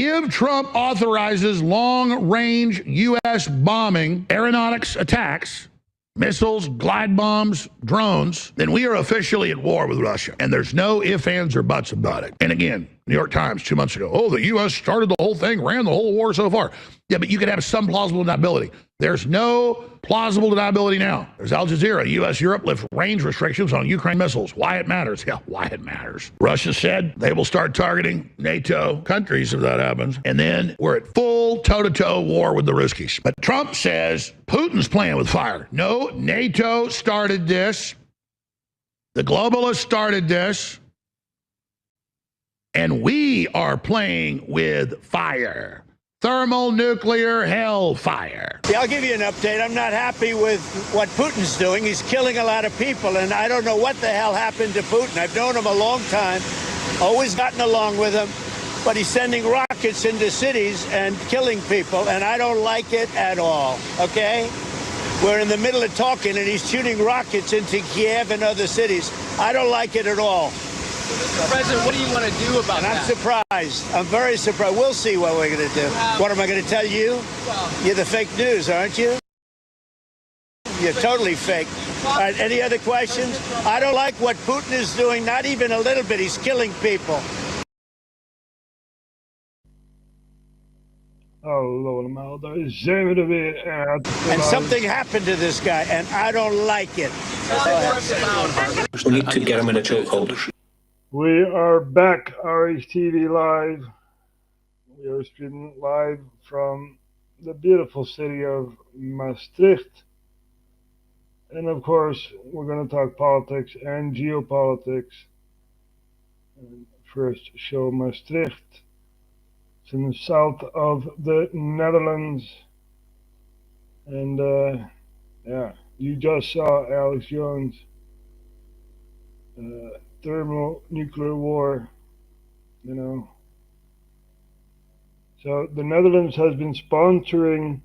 if Trump authorizes long-range U.S. bombing, aeronautics attacks, missiles, glide bombs, drones, then we are officially at war with Russia. And there's no ifs, ands, or buts about it. And again, New York Times 2 months ago, oh, the U.S. started the whole thing, ran the whole war so far. Yeah, but you could have some plausible deniability. There's no plausible deniability now. There's Al Jazeera, U.S. Europe lift range restrictions on Ukraine missiles. Why it matters? Yeah, why it matters. Russia said they will start targeting NATO countries if that happens. And then we're at full toe-to-toe war with the Ruskies. But Trump says Putin's playing with fire. No, NATO started this. The globalists started this. And we are playing with fire. Thermonuclear hellfire. Yeah, I'll give you an update. I'm not happy with what Putin's doing. He's killing a lot of people, and I don't know what the hell happened to Putin. I've known him a long time, always gotten along with him, but he's sending rockets into cities and killing people, and I don't like it at all, okay? We're in the middle of talking, and he's shooting rockets into Kiev and other cities. I don't like it at all. Mr. President, what do you want to do about that? I'm surprised. I'm very surprised. We'll see what we're going to do. What am I going to tell you? Well, You're the fake news, aren't you? You're totally fake. All right, any other questions? I don't like what Putin is doing, not even a little bit. He's killing people. Hallo allemaal, daar zijn we er weer. And something happened to this guy, and I don't like it. We need to get him in a chokehold. We are back, RHTVLive. We are streaming live from the beautiful city of Maastricht. And of course, we're going to talk politics and geopolitics. And first show Maastricht. It's in the south of the Netherlands. And yeah, you just saw Alex Jones. Thermonuclear war, you know. So the Netherlands has been sponsoring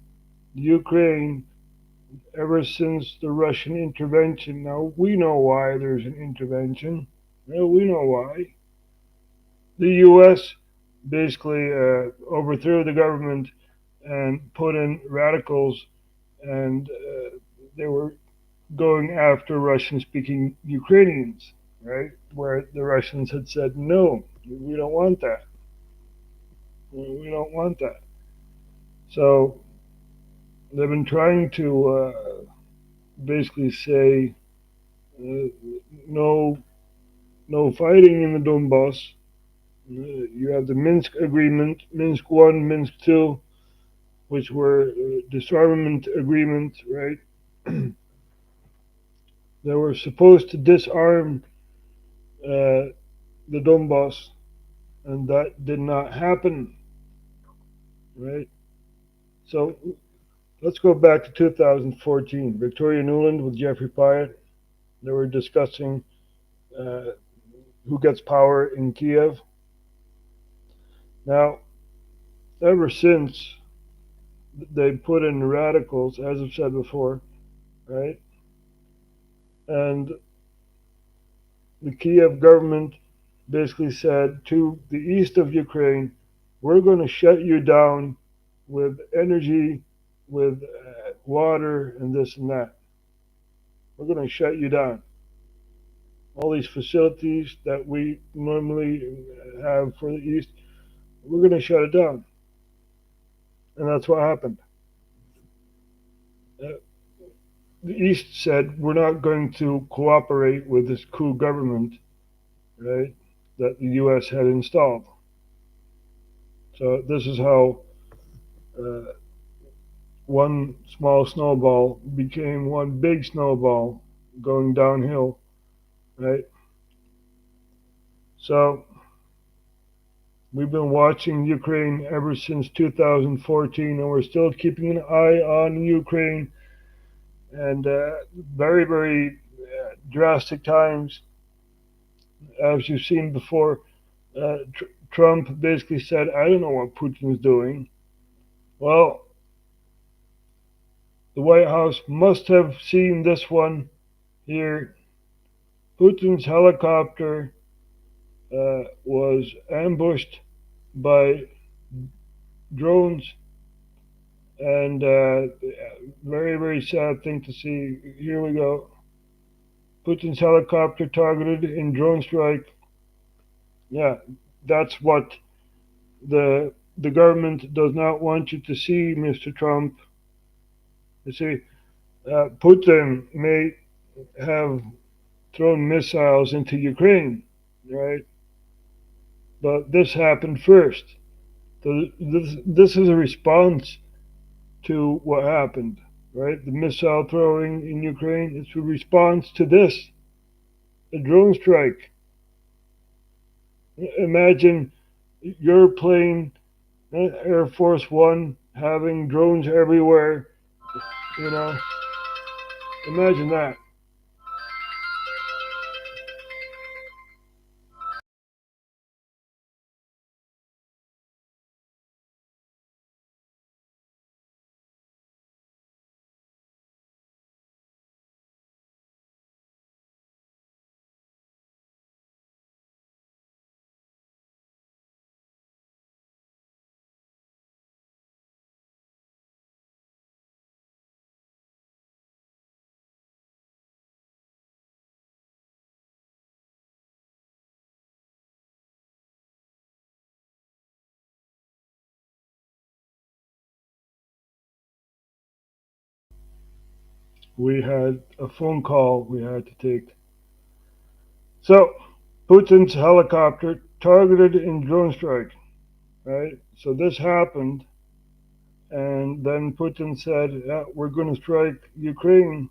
Ukraine ever since the Russian intervention. Now, we know why there's an intervention. We know why. The U.S. basically overthrew the government and put in radicals, and they were going after Russian-speaking Ukrainians, right? Where the Russians had said, no, we don't want that. We don't want that. So they've been trying to basically say no fighting in the Donbass. You have the Minsk agreement, Minsk 1, Minsk 2, which were disarmament agreements, right? They were supposed to disarm the Donbass, and that did not happen, right? So let's go back to 2014. Victoria Nuland with Jeffrey Pyatt. They were discussing who gets power in Kiev. Now, ever since they put in radicals, as I've said before, right? And the Kiev government basically said to the east of Ukraine, we're going to shut you down with energy, with water, and this and that. We're going to shut you down. All these facilities that we normally have for the east, we're going to shut it down. And that's what happened. The East said, we're not going to cooperate with this coup government, right, that the U.S. had installed. So this is how one small snowball became one big snowball going downhill, right? So we've been watching Ukraine ever since 2014, and we're still keeping an eye on Ukraine. And very, very drastic times, as you've seen before. Trump basically said, I don't know what Putin's doing. Well, the White House must have seen this one here. Putin's helicopter was ambushed by drones, and very, very sad thing to see. Here we go. Putin's helicopter targeted in drone strike. Yeah, that's what the government does not want you to see, Mr. Trump. You see, Putin may have thrown missiles into Ukraine, right? But this happened first. So this is a response to what happened, right? The missile throwing in Ukraine is a response to this, a drone strike. Imagine your plane, Air Force One, having drones everywhere, you know? Imagine that. We had a phone call we had to take. So, Putin's helicopter targeted in drone strike, right? So this happened, and then Putin said, yeah, we're going to strike Ukraine.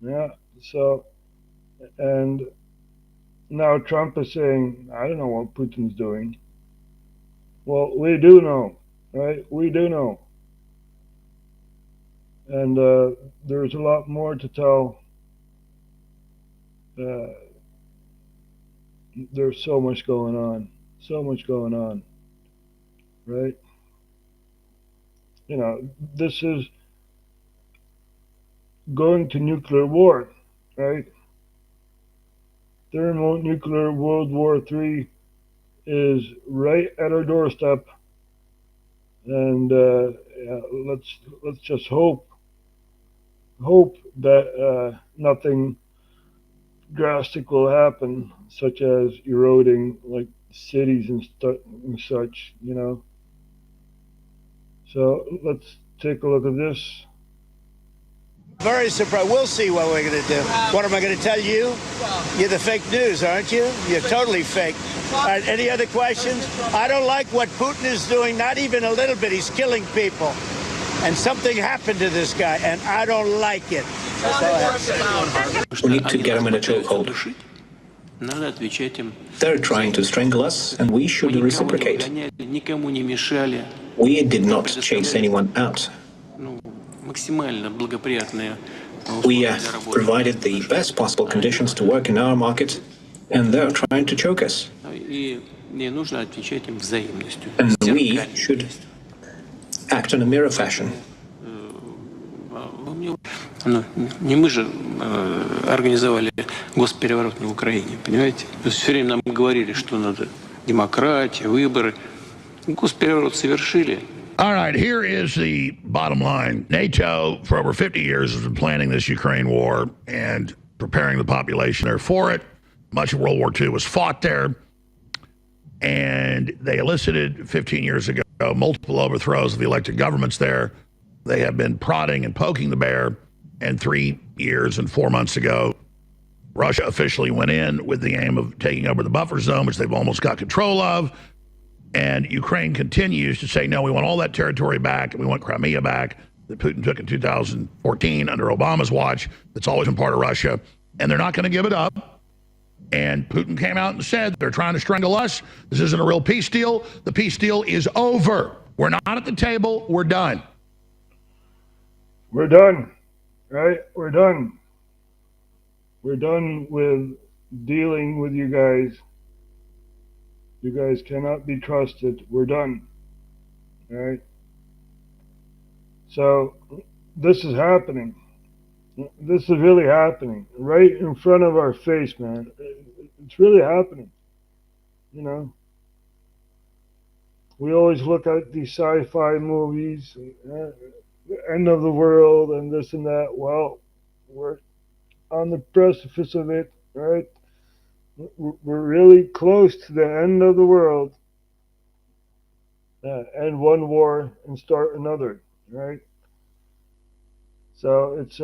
Yeah, so, and now Trump is saying, I don't know what Putin's doing. Well, we do know, right? We do know. And there's a lot more to tell. There's so much going on, right? You know, this is going to nuclear war, right? Thermonuclear World War III is right at our doorstep, and yeah, let's just hope that nothing drastic will happen, such as eroding like cities and such, you know. So let's take a look at this. Very surprised. We'll see what we're going to do. What am I going to tell you? You're the fake news, aren't you? You're totally fake. All right, any other questions? I don't like what Putin is doing, not even a little bit. He's killing people. And something happened to this guy, and I don't like it. That's all I have to say. We need to get them in a chokehold. They're trying to strangle us, and we should reciprocate. We did not chase anyone out. We provided the best possible conditions to work in our market, and they're trying to choke us. And we should act in a mirror fashion. Не мы же организовали госпереворот на Украине, понимаете? То есть все время нам говорили, что надо демократия, выборы. Госпереворот совершили. All right, here is the bottom line. NATO, for over 50 years, has been planning this Ukraine war and preparing the population there for it. Much of World War II was fought there. And they elicited 15 years ago multiple overthrows of the elected governments there. They have been prodding and poking the bear. And 3 years and 4 months ago, Russia officially went in with the aim of taking over the buffer zone, which they've almost got control of. And Ukraine continues to say, no, we want all that territory back, and we want Crimea back that Putin took in 2014 under Obama's watch. That's always been part of Russia. And they're not going to give it up. And Putin came out and said, they're trying to strangle us. This isn't a real peace deal. The peace deal is over. We're not at the table. We're done. We're done, right? We're done. We're done with dealing with you guys. You guys cannot be trusted. We're done. All right? So this is happening. This is really happening right in front of our face, man. It's really happening, you know. we always look at these sci-fi movies, the end of the world and this and that. Well, we're on the precipice of it, right? We're really close to the end of the world. End one war and start another, right? So it's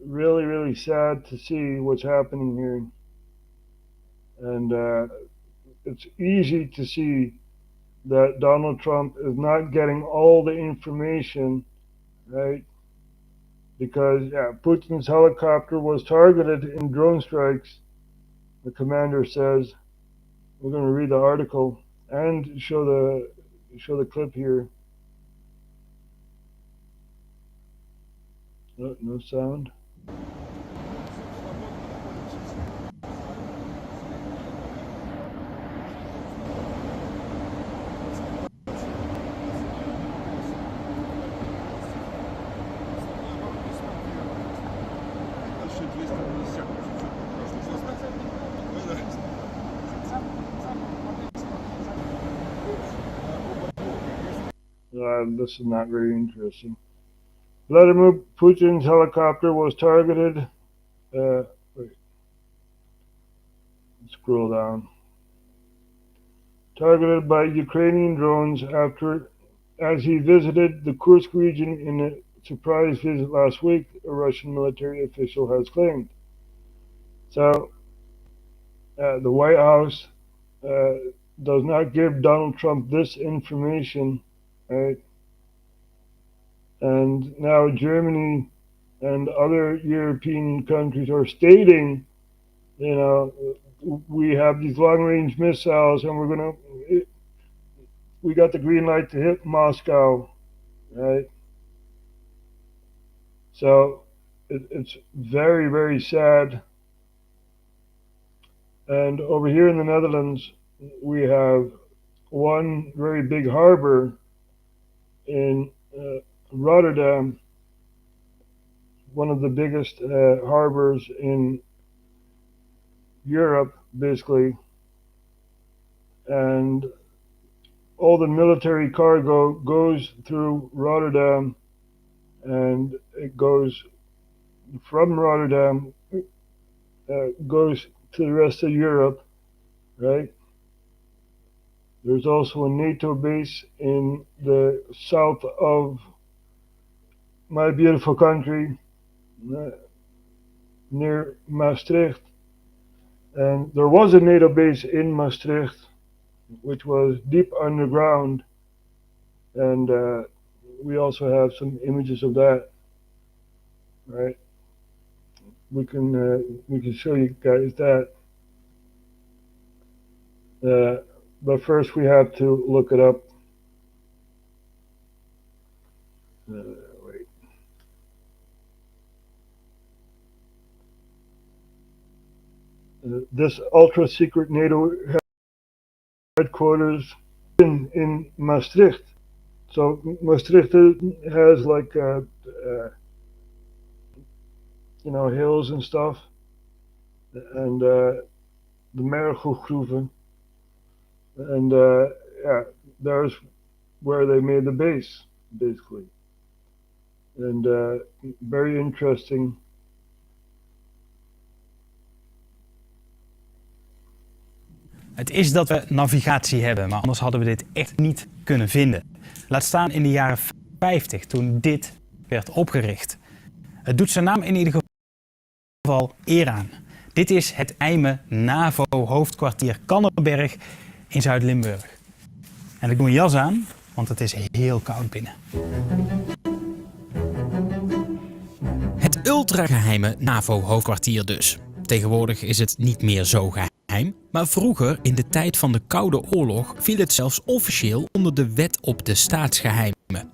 really, really sad to see what's happening here. And it's easy to see that Donald Trump is not getting all the information, right? Because Putin's helicopter was targeted in drone strikes. The commander says, we're going to read the article and show the clip here. No sound. This is not very interesting. Vladimir Putin's helicopter was targeted. Scroll down. Targeted by Ukrainian drones as he visited the Kursk region in a surprise visit last week, a Russian military official has claimed. So, the White House does not give Donald Trump this information, right? And now Germany and other European countries are stating, we have these long-range missiles and we got the green light to hit Moscow, right? So it's very, very sad. And over here in the Netherlands, we have one very big harbor in Rotterdam, one of the biggest harbors in Europe, basically, and all the military cargo goes through Rotterdam, and it goes from Rotterdam, goes to the rest of Europe, right? There's also a NATO base in the south of my beautiful country, near Maastricht. And there was a NATO base in Maastricht, which was deep underground. And we also have some images of that, right? We can show you guys that. But first we have to look it up. Wait. This ultra secret NATO headquarters in Maastricht. So Maastricht has like hills and stuff, and the Mergelgroeven, and there's where they made the base, basically, and very interesting. Het is dat we navigatie hebben, maar anders hadden we dit echt niet kunnen vinden. Laat staan in de jaren 50, toen dit werd opgericht. Het doet zijn naam in ieder geval eer aan. Dit is het Eime NAVO-hoofdkwartier Kannenberg in Zuid-Limburg. En ik doe een jas aan, want het is heel koud binnen. Het ultrageheime NAVO-hoofdkwartier dus. Tegenwoordig is het niet meer zo geheim, maar vroeger, in de tijd van de Koude Oorlog, viel het zelfs officieel onder de wet op de staatsgeheimen.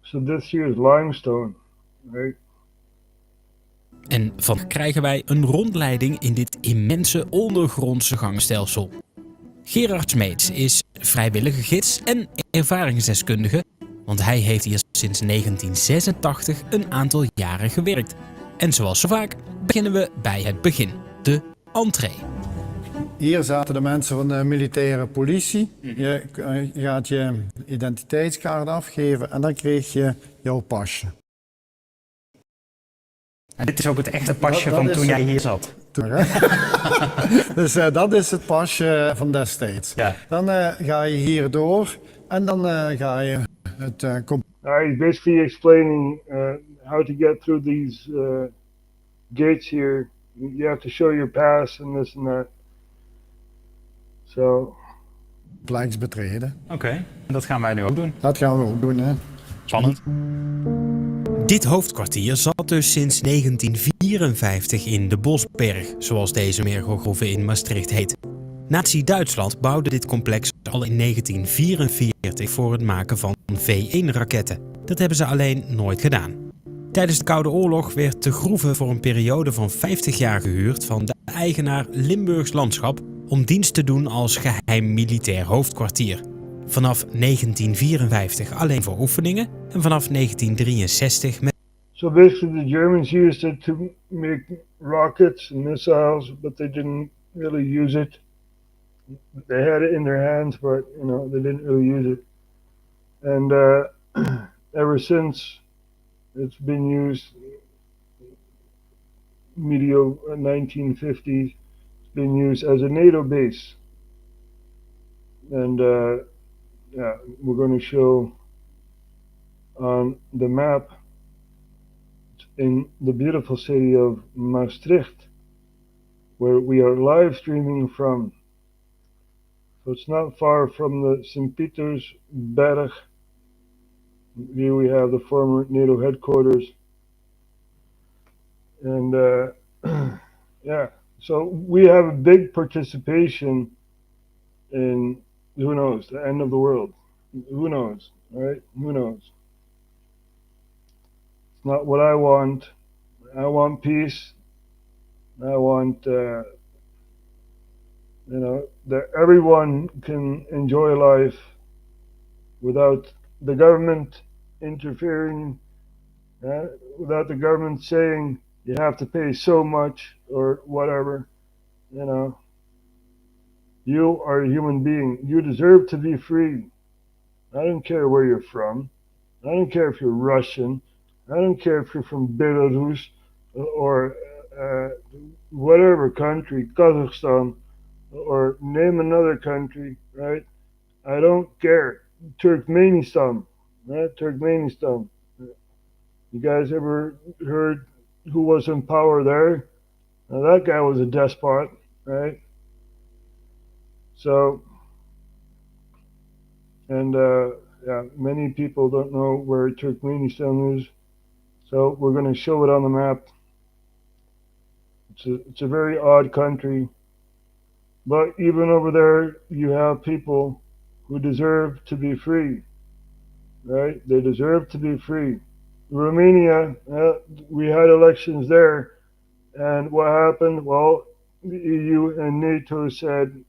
So this here is limestone, right? En van krijgen wij een rondleiding in dit immense ondergrondse gangstelsel. Gerard Smeets is vrijwillige gids en ervaringsdeskundige, want hij heeft hier sinds 1986 een aantal jaren gewerkt. En zoals zo vaak beginnen we bij het begin, de entree. hier zaten de mensen van de militaire politie. Je gaat je identiteitskaart afgeven en dan kreeg je jouw pasje. En dit is ook het echte pasje van toen jij hier zat. Dus dat is het pasje van destijds. Ja. Dan ga je hier door en dan ga je het He's basically explaining how to get through these gates here. You have to show your pass and this and that. So. complex betreden. Oké, en dat gaan wij nu ook doen. Dat gaan we ook doen, hè. Spannend. Dit hoofdkwartier zat dus sinds 1954 in de Bosberg, zoals deze Mergelgroeve in Maastricht heet. Nazi-Duitsland bouwde dit complex al in 1944 voor het maken van V1-raketten. Dat hebben ze alleen nooit gedaan. Tijdens de Koude Oorlog werd de groeve voor een periode van 50 jaar gehuurd van de eigenaar Limburgs Landschap om dienst te doen als geheim militair hoofdkwartier. Vanaf 1954 alleen voor oefeningen en vanaf 1963 met... So basically the Germans used it to make rockets and missiles, but they didn't really use it. They had it in their hands, but they didn't really use it. And ever since it's been used, medio 1950s, it's been used as a NATO base. And we're going to show on the map in the beautiful city of Maastricht, where we are live streaming from. So it's not far from the St. Petersberg. Here we have the former NATO headquarters. And so we have a big participation in, who knows, the end of the world. Who knows, right? Who knows? It's not what I want. I want peace. I want, that everyone can enjoy life without the government interfering, without the government saying you have to pay so much or whatever. You are a human being. You deserve to be free. I don't care where you're from. I don't care if you're Russian. I don't care if you're from Belarus or whatever country, Kazakhstan, or name another country, right? I don't care. Turkmenistan, right? Turkmenistan. You guys ever heard who was in power there? Now that guy was a despot, right? So, and many people don't know where Turkmenistan is. So we're going to show it on the map. It's a very odd country. But even over there, you have people who deserve to be free, right? They deserve to be free. Romania, we had elections there, and what happened? Well, the EU and NATO said,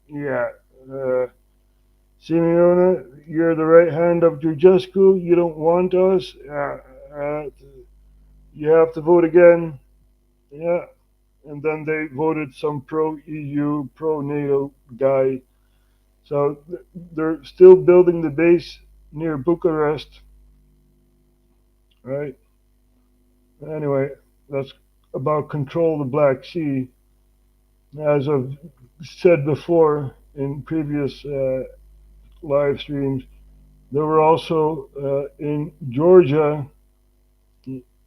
Simeone, you're the right hand of Georgescu, you don't want us, you have to vote again, and then they voted some pro-EU, pro-NATO guy. So they're still building the base near Bucharest, right? Anyway, that's about control of the Black Sea. As I've said before in previous live streams, there were also in Georgia,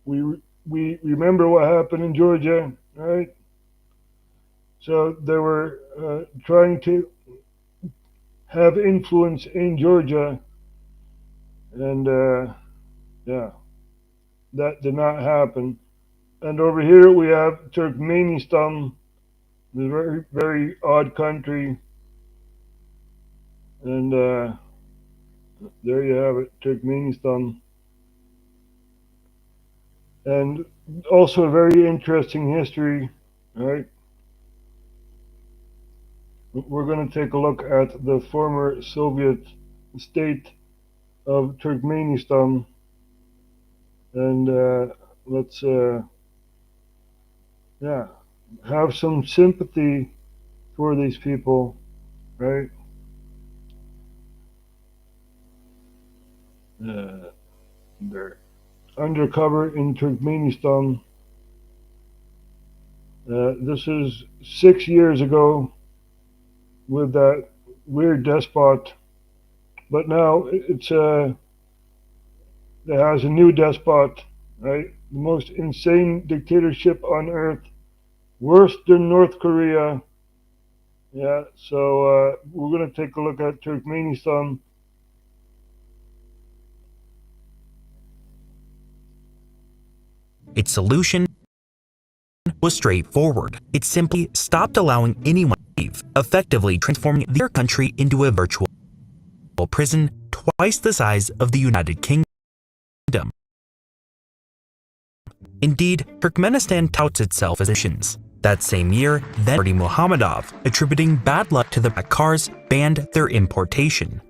we remember what happened in Georgia, right? So they were trying to have influence in Georgia, and that did not happen. And over here we have Turkmenistan, the very, very odd country, and there you have it, Turkmenistan. And also a very interesting history, right? We're going to take a look at the former Soviet state of Turkmenistan, and let's have some sympathy for these people, right? They're undercover in Turkmenistan. This is 6 years ago with that weird despot, but now it has a new despot, right? The most insane dictatorship on earth, worse than North Korea. Yeah, so we're going to take a look at Turkmenistan. Its solution was straightforward. It simply stopped allowing anyone to leave, effectively transforming their country into a virtual prison twice the size of the United Kingdom. Indeed, Turkmenistan touts itself as nations. That same year, then Berdi Muhammadov, attributing bad luck to the black cars, banned their importation.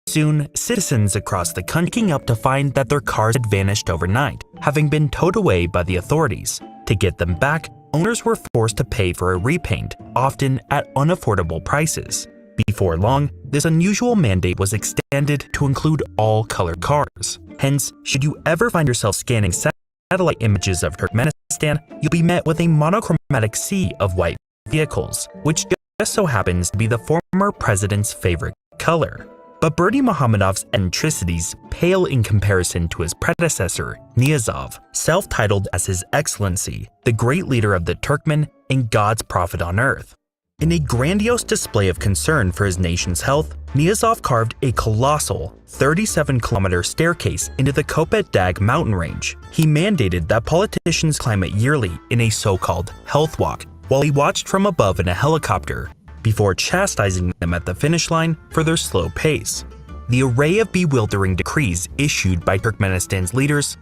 Soon, citizens across the country waking up to find that their cars had vanished overnight, having been towed away by the authorities. To get them back, owners were forced to pay for a repaint, often at unaffordable prices. Before long, this unusual mandate was extended to include all colored cars. Hence, should you ever find yourself scanning satellite images of Turkmenistan, you'll be met with a monochromatic sea of white vehicles, which just so happens to be the former president's favorite color. But Berdi Muhammadov's eccentricities pale in comparison to his predecessor, Niyazov, self-titled as His Excellency, the great leader of the Turkmen and God's prophet on earth. In a grandiose display of concern for his nation's health, Niyazov carved a colossal 37-kilometer staircase into the Kopet Dag mountain range. He mandated that politicians climb it yearly in a so-called health walk, while he watched from above in a helicopter, before chastising them at the finish line for their slow pace. The array of bewildering decrees issued by Turkmenistan's leaders.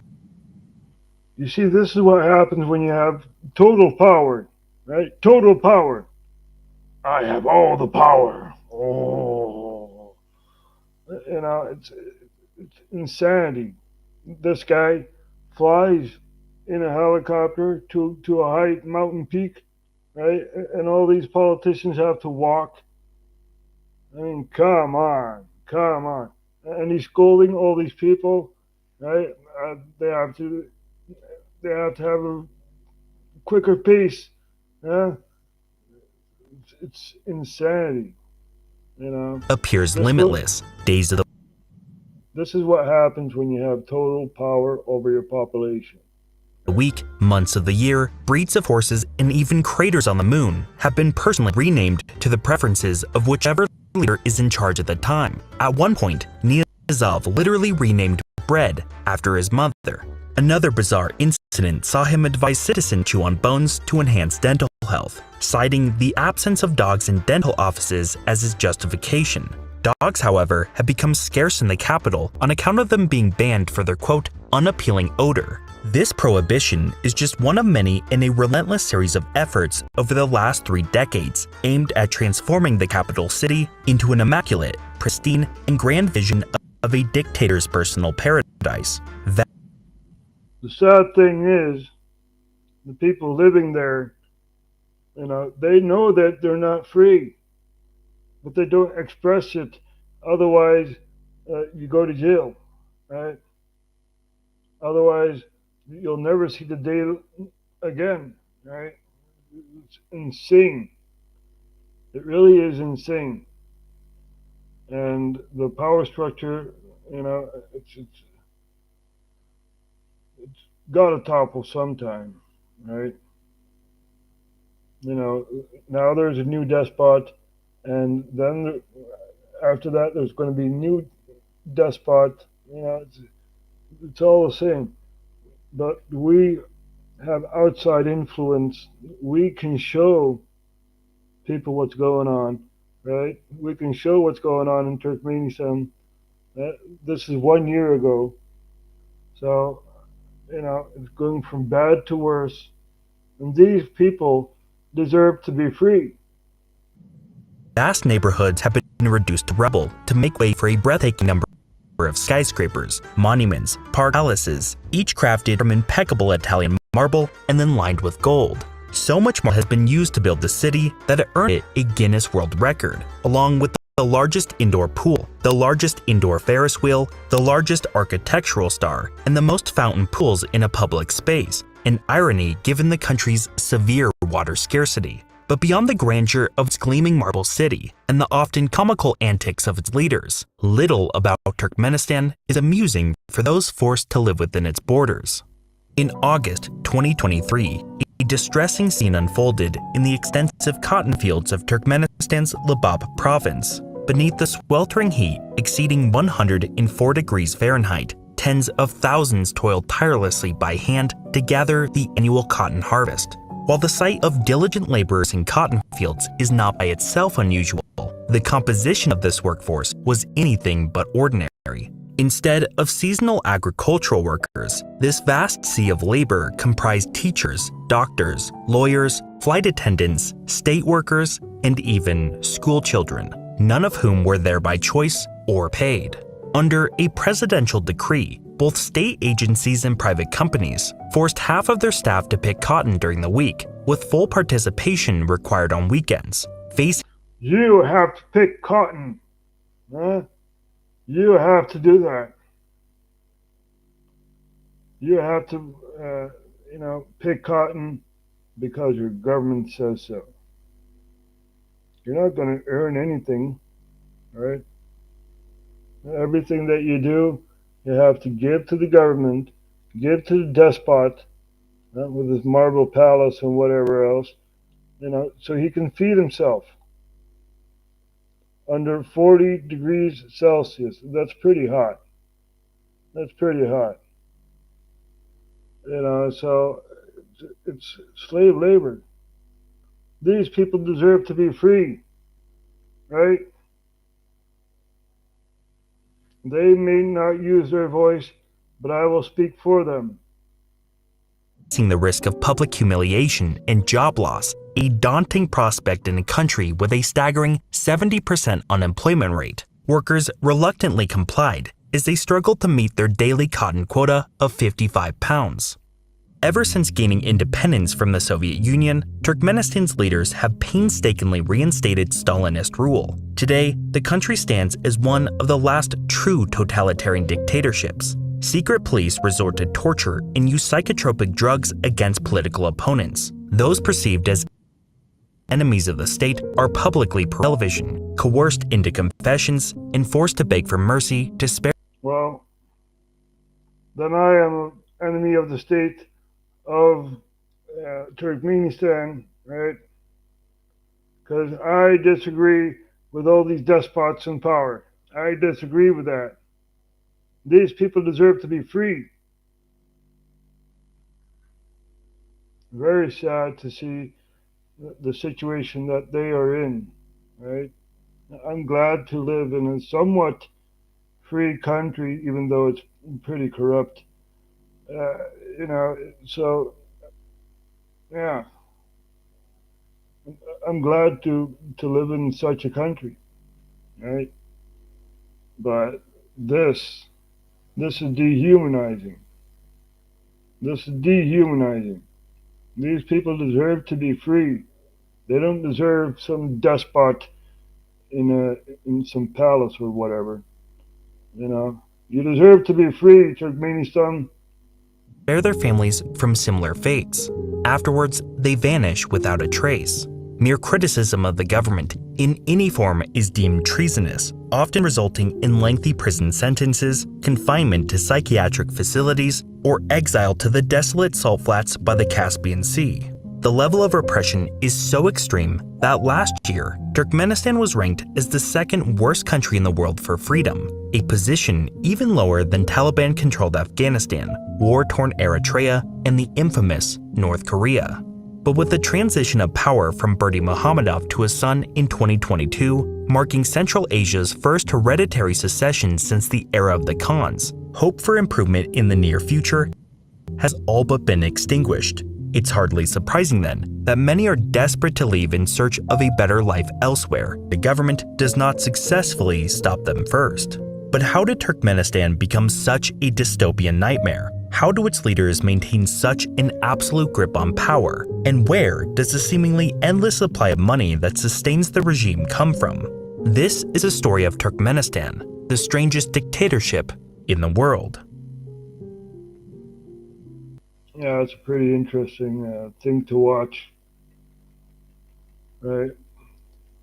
You see, this is what happens when you have total power, right? Total power. I have all the power. Oh, you know, it's insanity. This guy flies in a helicopter to a high mountain peak, right? And all these politicians have to walk. I mean, come on. And he's scolding all these people, right? They have to have a quicker pace. Yeah, it's insanity, you know. Appears limitless. Days of the This is what happens when you have total power over your population. week, months of the year, breeds of horses, and even craters on the moon have been personally renamed to the preferences of whichever leader is in charge at the time. At one point, Niyazov literally renamed bread after his mother. Another bizarre incident saw him advise citizens chew on bones to enhance dental health, citing the absence of dogs in dental offices as his justification. Dogs, however, have become scarce in the capital on account of them being banned for their, quote, unappealing odor. This prohibition is just one of many in a relentless series of efforts over the last 3 decades aimed at transforming the capital city into an immaculate, pristine, and grand vision of a dictator's personal paradise. The sad thing is, the people living there, you know, they know that they're not free, but they don't express it. Otherwise, you go to jail, right? Otherwise, you'll never see the day again, right? It's insane. It really is insane. And the power structure, you know, it's got to topple sometime, right? You know, now there's a new despot, and then after that, there's going to be new despot. You know, it's all the same. But we have outside influence. We can show people what's going on, right? We can show what's going on in Turkmenistan. This is 1 year ago. So, you know, it's going from bad to worse. And these people deserve to be free. Vast neighborhoods have been reduced to rubble to make way for a breathtaking number of skyscrapers, monuments, park palaces, each crafted from impeccable Italian marble and then lined with gold. So much more has been used to build the city that it earned it a Guinness World Record, along with the largest indoor pool, the largest indoor Ferris wheel, the largest architectural star, and the most fountain pools in a public space, an irony given the country's severe water scarcity. But beyond the grandeur of its gleaming marble city and the often comical antics of its leaders, little about Turkmenistan is amusing for those forced to live within its borders. In August 2023, a distressing scene unfolded in the extensive cotton fields of Turkmenistan's Debat province. Beneath the sweltering heat exceeding 104 degrees Fahrenheit, tens of thousands toiled tirelessly by hand to gather the annual cotton harvest. While the sight of diligent laborers in cotton fields is not by itself unusual, the composition of this workforce was anything but ordinary. Instead of seasonal agricultural workers, this vast sea of labor comprised teachers, doctors, lawyers, flight attendants, state workers, and even school children, none of whom were there by choice or paid. Under a presidential decree, both state agencies and private companies forced half of their staff to pick cotton during the week, with full participation required on weekends. You have to pick cotton. Huh? You have to do that. You have to, pick cotton because your government says so. You're not going to earn anything, right? Everything that you do, you have to give to the government, give to the despot, with his marble palace and whatever else, so he can feed himself. Under 40 degrees Celsius, that's pretty hot. That's pretty hot. So it's slave labor. These people deserve to be free, right? They may not use their voice, but I will speak for them. The risk of public humiliation and job loss, a daunting prospect in a country with a staggering 70% unemployment rate, workers reluctantly complied as they struggled to meet their daily cotton quota of 55 pounds. Ever since gaining independence from the Soviet Union, Turkmenistan's leaders have painstakingly reinstated Stalinist rule. Today, the country stands as one of the last true totalitarian dictatorships. Secret police resort to torture and use psychotropic drugs against political opponents. Those perceived as enemies of the state are publicly television, coerced into confessions, and forced to beg for mercy to spare. Well, then I am an enemy of the state of Turkmenistan, right? Because I disagree with all these despots in power. I disagree with that. These people deserve to be free. Very sad to see the situation that they are in, right? I'm glad to live in a somewhat free country, even though it's pretty corrupt. So, yeah. I'm glad to live in such a country, right? But this is dehumanizing. This is dehumanizing. These people deserve to be free. They don't deserve some despot in some palace or whatever. You deserve to be free, Turkmenistan. Spare their families from similar fates. Afterwards, they vanish without a trace. Mere criticism of the government in any form is deemed treasonous, often resulting in lengthy prison sentences, confinement to psychiatric facilities, or exile to the desolate salt flats by the Caspian Sea. The level of repression is so extreme that last year, Turkmenistan was ranked as the second worst country in the world for freedom, a position even lower than Taliban-controlled Afghanistan, war-torn Eritrea, and the infamous North Korea. But with the transition of power from Berdi Muhammadov to his son in 2022, marking Central Asia's first hereditary secession since the era of the Khans, hope for improvement in the near future has all but been extinguished. It's hardly surprising then that many are desperate to leave in search of a better life elsewhere. The government does not successfully stop them first. But how did Turkmenistan become such a dystopian nightmare? How do its leaders maintain such an absolute grip on power? And where does the seemingly endless supply of money that sustains the regime come from? This is a story of Turkmenistan, the strangest dictatorship in the world. Yeah, it's a pretty interesting thing to watch, right?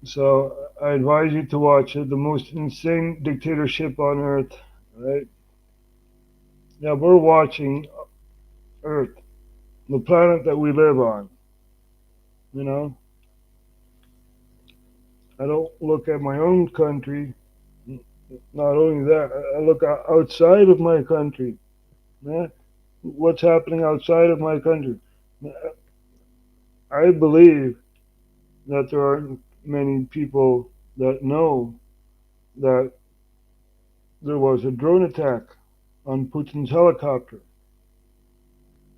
So I advise you to watch it, the most insane dictatorship on earth, right? Yeah, we're watching Earth, the planet that we live on, you know? I don't look at my own country. Not only that, I look outside of my country. Yeah? What's happening outside of my country? I believe that there aren't many people that know that there was a drone attack on Putin's helicopter,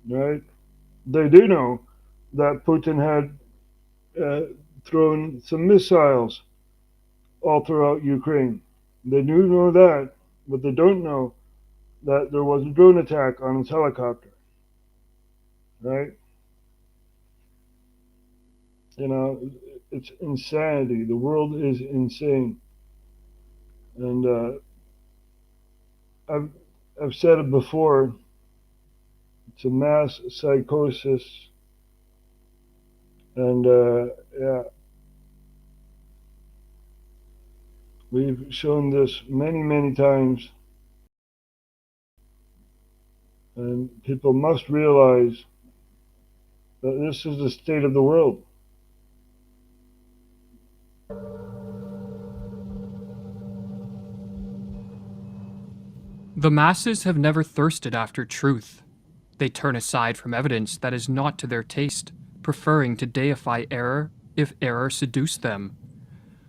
right? They do know that Putin had thrown some missiles all throughout Ukraine. They do know that, but they don't know that there was a drone attack on his helicopter, right? You know, it's insanity. The world is insane, and I've said it before. It's a mass psychosis, and yeah, we've shown this many times, and people must realize that this is the state of the world. The masses have never thirsted after truth. They turn aside from evidence that is not to their taste, preferring to deify error if error seduce them.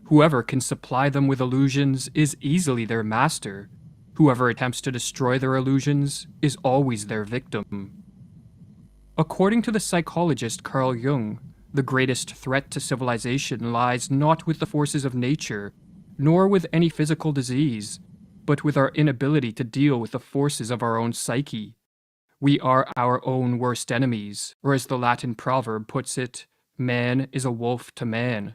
Whoever can supply them with illusions is easily their master. Whoever attempts to destroy their illusions is always their victim. According to the psychologist Carl Jung, the greatest threat to civilization lies not with the forces of nature, nor with any physical disease, but with our inability to deal with the forces of our own psyche. We are our own worst enemies, or as the Latin proverb puts it, man is a wolf to man.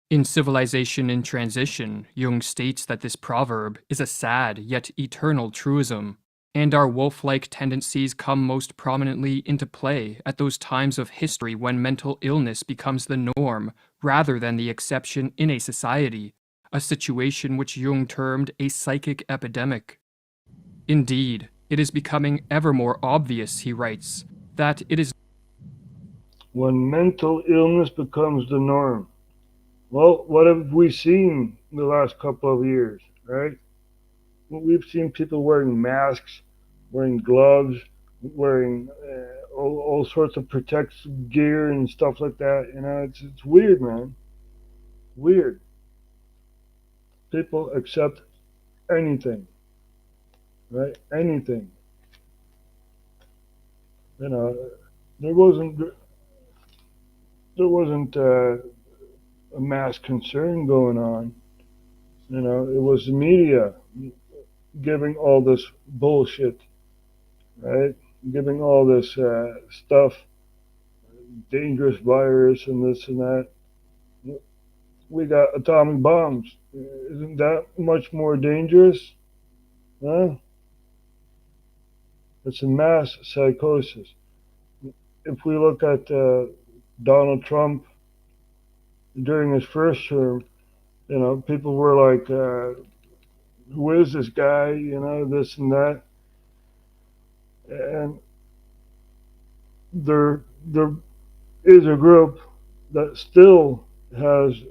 In Civilization in Transition, Jung states that this proverb is a sad yet eternal truism, and our wolf-like tendencies come most prominently into play at those times of history when mental illness becomes the norm rather than the exception in a society, a situation which Jung termed a psychic epidemic. Indeed, it is becoming ever more obvious, he writes, that it is when mental illness becomes the norm. Well, what have we seen in the last couple of years, right? Well, we've seen people wearing masks, wearing gloves, wearing all sorts of protective gear and stuff like that. You know, it's weird, man. Weird. People accept anything, right? Anything. You know, there wasn't a mass concern going on. You know, it was the media giving all this bullshit, right? Giving all this stuff, dangerous virus and this and that. We got atomic bombs. Isn't that much more dangerous? Huh? It's a mass psychosis. If we look at Donald Trump during his first term, you know, people were like, who is this guy? You know, this and that. And there is a group that still has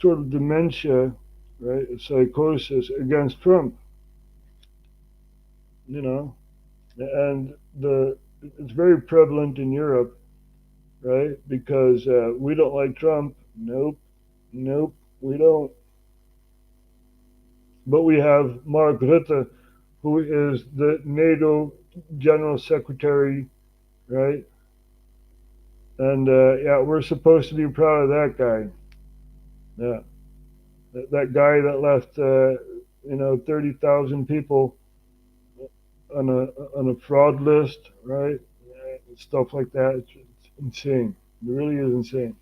sort of dementia, right, a psychosis against Trump, you know, and it's very prevalent in Europe, right, because we don't like Trump. Nope, we don't. But we have Mark Rutte, who is the NATO General Secretary, right? And yeah, we're supposed to be proud of that guy. Yeah, that guy that left, 30,000 people on a fraud list, right? Stuff like that. insane. It really is insane.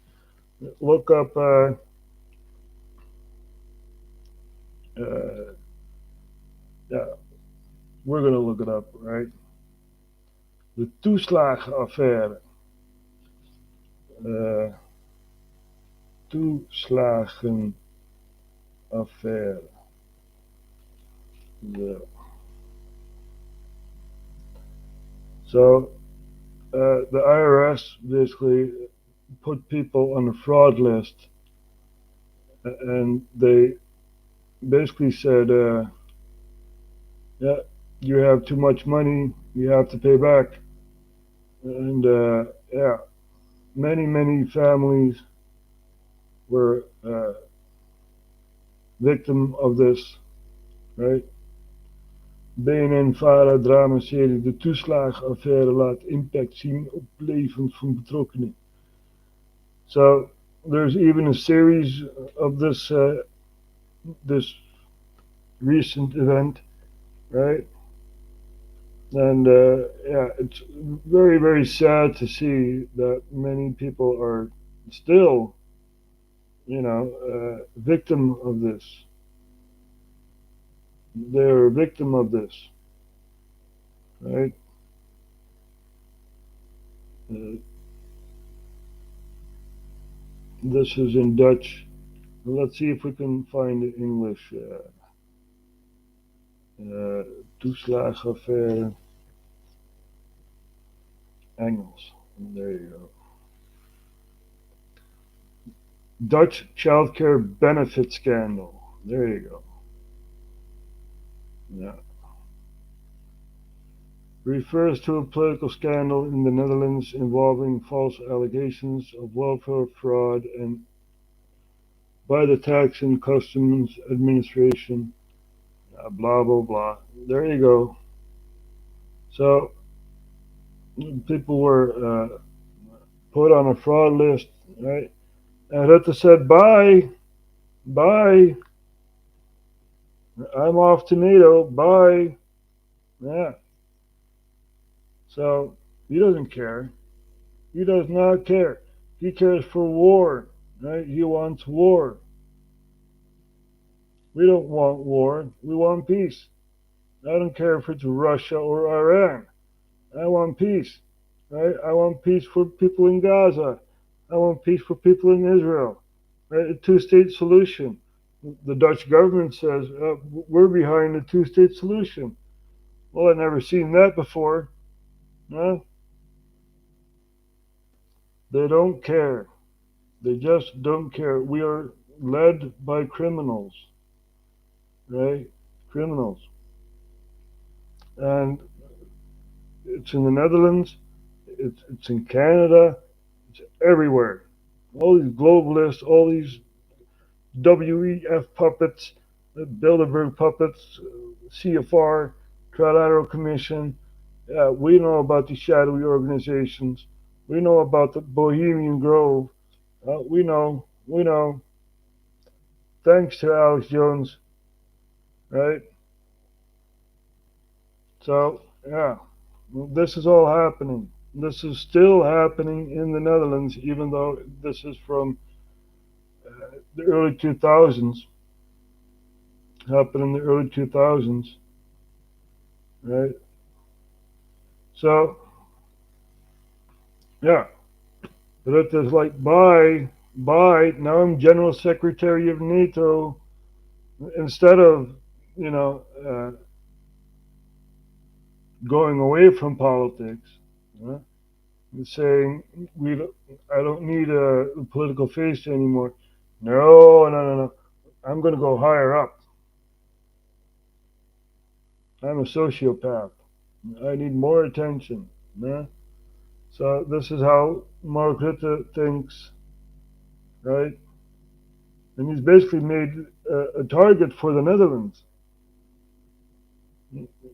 Look up yeah, we're gonna look it up, right? De toeslagenaffaire. Toeslagenaffaire. Yeah. So the IRS basically put people on a fraud list, and they basically said, yeah, you have too much money, you have to pay back. And yeah, many families were victim of this, right? BNN-Vara dramaserie De toeslagenaffaire laat impact zien op levens van betrokkenen. So there's even a series of this this recent event, right? And yeah, it's very sad to see that many people are still, victim of this. They're a victim of this, right? This is in Dutch. Let's see if we can find the English. Toeslagenaffaire. Engels. There you go. Dutch childcare benefit scandal. There you go. Yeah. Refers to a political scandal in the Netherlands involving false allegations of welfare fraud and by the Tax and Customs Administration. Blah, blah, blah. There you go. So, people were put on a fraud list, right? And Rutte said, bye, I'm off to NATO, bye. Yeah. So, he doesn't care. He does not care. He cares for war, right? He wants war. We don't want war. We want peace. I don't care if it's Russia or Iran. I want peace, right? I want peace for people in Gaza. I want peace for people in Israel, right? A two-state solution. The Dutch government says, we're behind a two-state solution. Well, I've never seen that before. No? They don't care. They just don't care. We are led by criminals, right? Criminals. And it's in the Netherlands, it's in Canada, it's everywhere. All these globalists, all these WEF puppets, Bilderberg puppets, CFR, Trilateral Commission. We know about the shadowy organizations. We know about the Bohemian Grove. We know. Thanks to Alex Jones, right? So, yeah, this is all happening. This is still happening in the Netherlands, even though this is from the early 2000s. Happened in the early 2000s, right? So, yeah, Rutte's like, bye, now I'm General Secretary of NATO, instead of, going away from politics, saying, I don't need a political face anymore. No, I'm going to go higher up. I'm a sociopath. I need more attention. So this is how Mark Rutte thinks, right? And he's basically made a target for the Netherlands.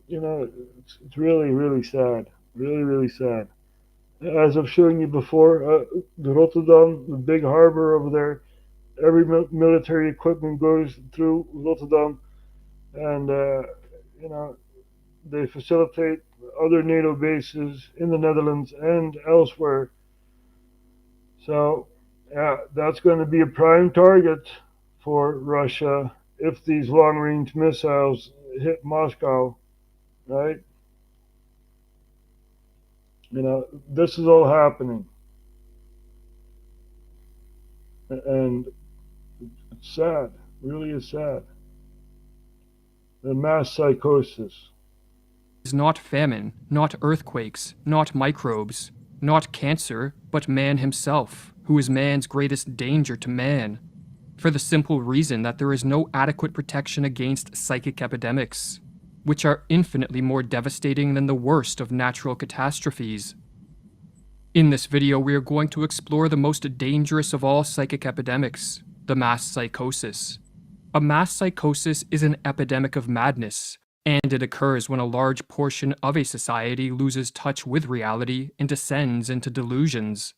It's really sad. Really sad. As I've shown you before, Rotterdam, the big harbor over there, every military equipment goes through Rotterdam, and they facilitate other NATO bases in the Netherlands and elsewhere So, yeah, that's going to be a prime target for Russia if these long-range missiles hit Moscow, right? You know, this is all happening. And it's sad, really is sad. The mass psychosis. Is not famine, not earthquakes, not microbes, not cancer, but man himself, who is man's greatest danger to man, for the simple reason that there is no adequate protection against psychic epidemics, which are infinitely more devastating than the worst of natural catastrophes. In this video, we are going to explore the most dangerous of all psychic epidemics, the mass psychosis. A mass psychosis is an epidemic of madness, and it occurs when a large portion of a society loses touch with reality and descends into delusions.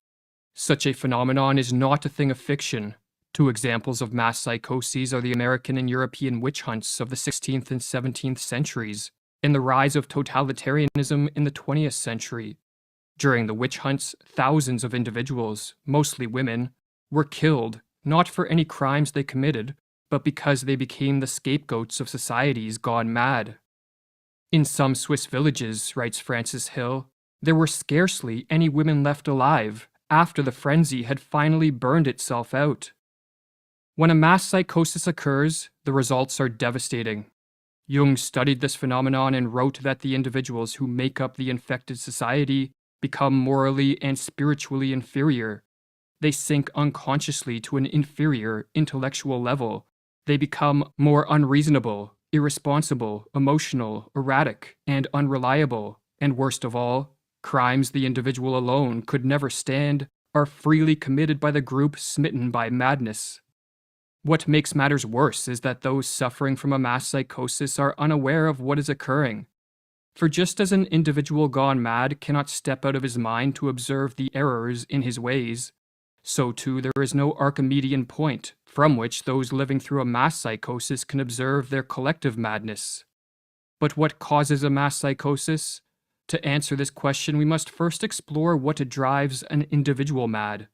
Such a phenomenon is not a thing of fiction. Two examples of mass psychoses are the American and European witch hunts of the 16th and 17th centuries, and the rise of totalitarianism in the 20th century. During the witch hunts, thousands of individuals, mostly women, were killed, not for any crimes they committed, but because they became the scapegoats of societies gone mad. In some Swiss villages, writes Francis Hill, there were scarcely any women left alive after the frenzy had finally burned itself out. When a mass psychosis occurs, the results are devastating. Jung studied this phenomenon and wrote that the individuals who make up the infected society become morally and spiritually inferior. They sink unconsciously to an inferior intellectual level. They become more unreasonable, irresponsible, emotional, erratic, and unreliable, and worst of all, crimes the individual alone could never stand are freely committed by the group smitten by madness. What makes matters worse is that those suffering from a mass psychosis are unaware of what is occurring. For just as an individual gone mad cannot step out of his mind to observe the errors in his ways, so too there is no Archimedean point from which those living through a mass psychosis can observe their collective madness. But what causes a mass psychosis? To answer this question, we must first explore what drives an individual mad.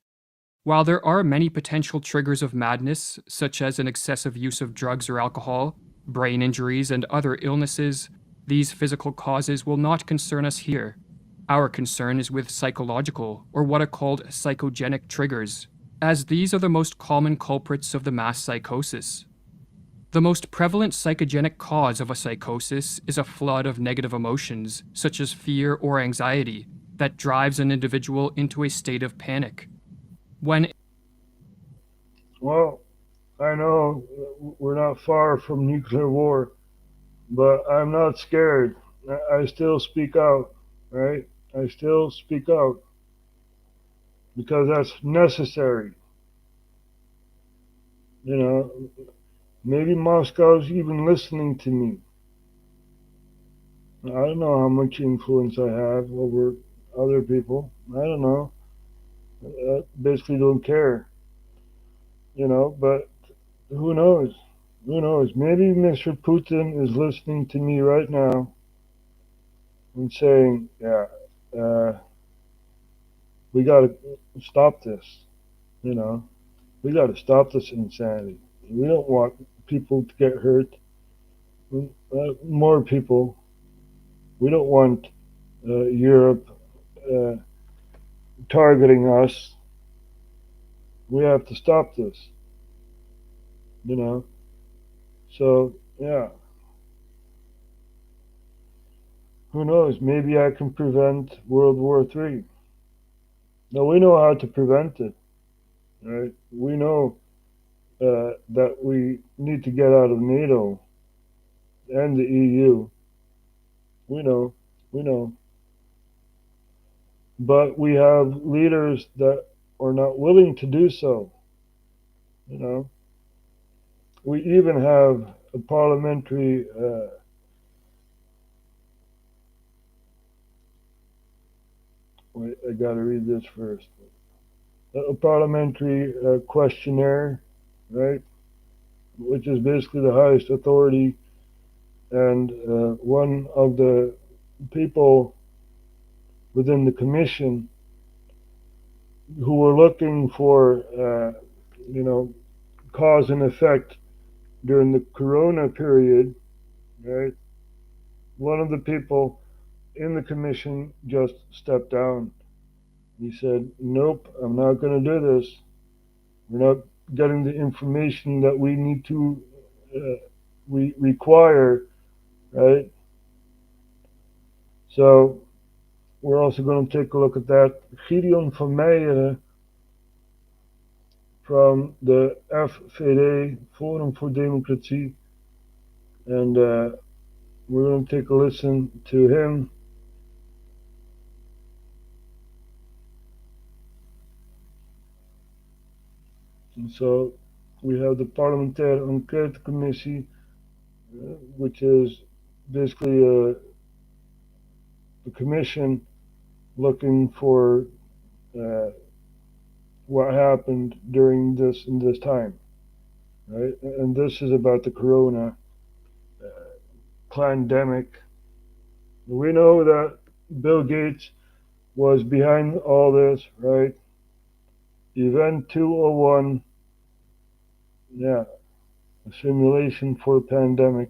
While there are many potential triggers of madness, such as an excessive use of drugs or alcohol, brain injuries, and other illnesses, these physical causes will not concern us here. Our concern is with psychological, or what are called psychogenic triggers, as these are the most common culprits of the mass psychosis. The most prevalent psychogenic cause of a psychosis is a flood of negative emotions, such as fear or anxiety, that drives an individual into a state of panic. Well, I know we're not far from nuclear war, but I'm not scared. I still speak out, right? I still speak out because that's necessary. You know, maybe Moscow's even listening to me. I don't know how much influence I have over other people. I don't know. I basically don't care. You know, but who knows? Who knows? Maybe Mr. Putin is listening to me right now and saying, yeah, we got to stop this. You know, we got to stop this insanity. We don't want people to get hurt. More people. We don't want Europe targeting us. We have to stop this. You know? So, yeah. Who knows? Maybe I can prevent World War III. Now, we know how to prevent it. Right? We know that we need to get out of NATO and the EU. We know. But we have leaders that are not willing to do so. You know, we even have a parliamentary wait, I gotta read this first. A parliamentary questionnaire, right? Which is basically the highest authority, and one of the people within the commission who were looking for, cause and effect during the corona period, right? One of the people in the commission just stepped down. He said, nope, I'm not going to do this. We're not getting the information that we need to, we require, right? So we're also going to take a look at that. Gideon van Meijeren from the FVD, Forum voor Democratie. And we're going to take a listen to him. And so we have the Parlementaire Enquête Commissie, which is basically a commission looking for what happened during this time, right? And this is about the corona pandemic. We know that Bill Gates was behind all this, right? Event 201, yeah, a simulation for a pandemic.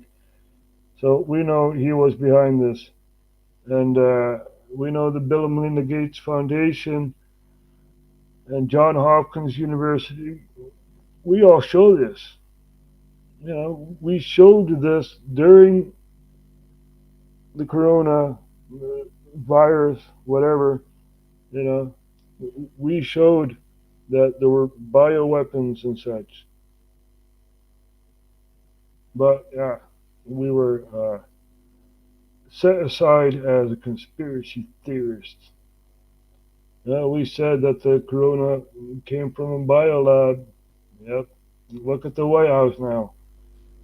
So we know he was behind this. And we know the Bill and Melinda Gates Foundation and Johns Hopkins University, we all show this. You know, we showed this during the corona virus, whatever, you know, we showed that there were bioweapons and such. But yeah, we were set aside as a conspiracy theorist. We said that the corona came from a biolab. Yep, look at the White House now.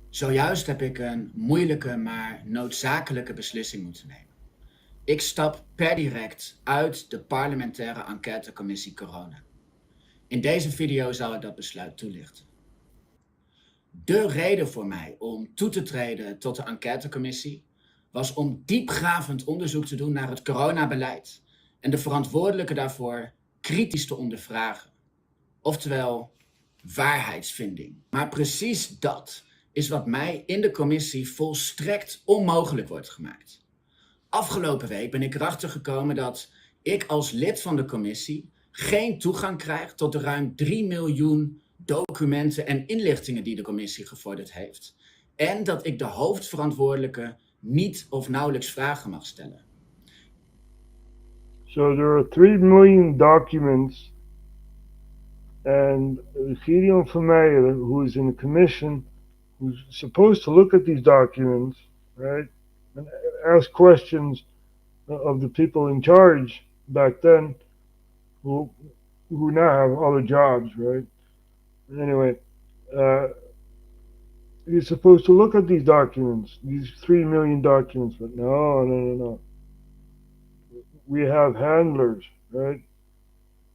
Zojuist heb ik een moeilijke maar noodzakelijke beslissing moeten nemen. Ik stap per direct uit de parlementaire enquêtecommissie corona. In deze video zal ik dat besluit toelichten. De reden voor mij om toe te treden tot de enquêtecommissie was om diepgravend onderzoek te doen naar het coronabeleid en de verantwoordelijken daarvoor kritisch te ondervragen. Oftewel, waarheidsvinding. Maar precies dat is wat mij in de commissie volstrekt onmogelijk wordt gemaakt. Afgelopen week ben ik erachter gekomen dat ik als lid van de commissie geen toegang krijg tot de ruim 3 miljoen documenten en inlichtingen die de commissie gevorderd heeft. En dat ik de hoofdverantwoordelijke niet of nauwelijks vragen mag stellen. So there are 3 million documents, and Gideon van Meijeren, who is in the commission, who's supposed to look at these documents, right, and ask questions of the people in charge back then, who now have other jobs, right? Anyway, he's supposed to look at these documents, these 3 million documents, but no. We have handlers, right?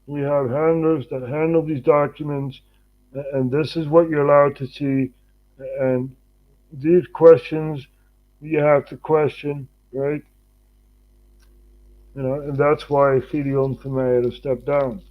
We have handlers that handle these documents, and this is what you're allowed to see, and these questions you have to question, right? You know, and that's why Gideon van Meijeren stepped down.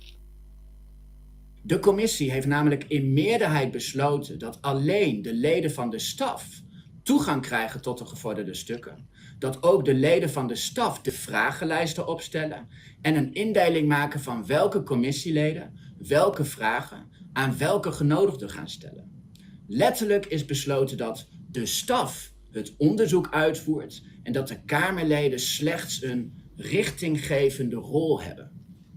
De commissie heeft namelijk in meerderheid besloten dat alleen de leden van de staf toegang krijgen tot de gevorderde stukken. Dat ook de leden van de staf de vragenlijsten opstellen en een indeling maken van welke commissieleden welke vragen aan welke genodigden gaan stellen. Letterlijk is besloten dat de staf het onderzoek uitvoert en dat de Kamerleden slechts een richtinggevende rol hebben.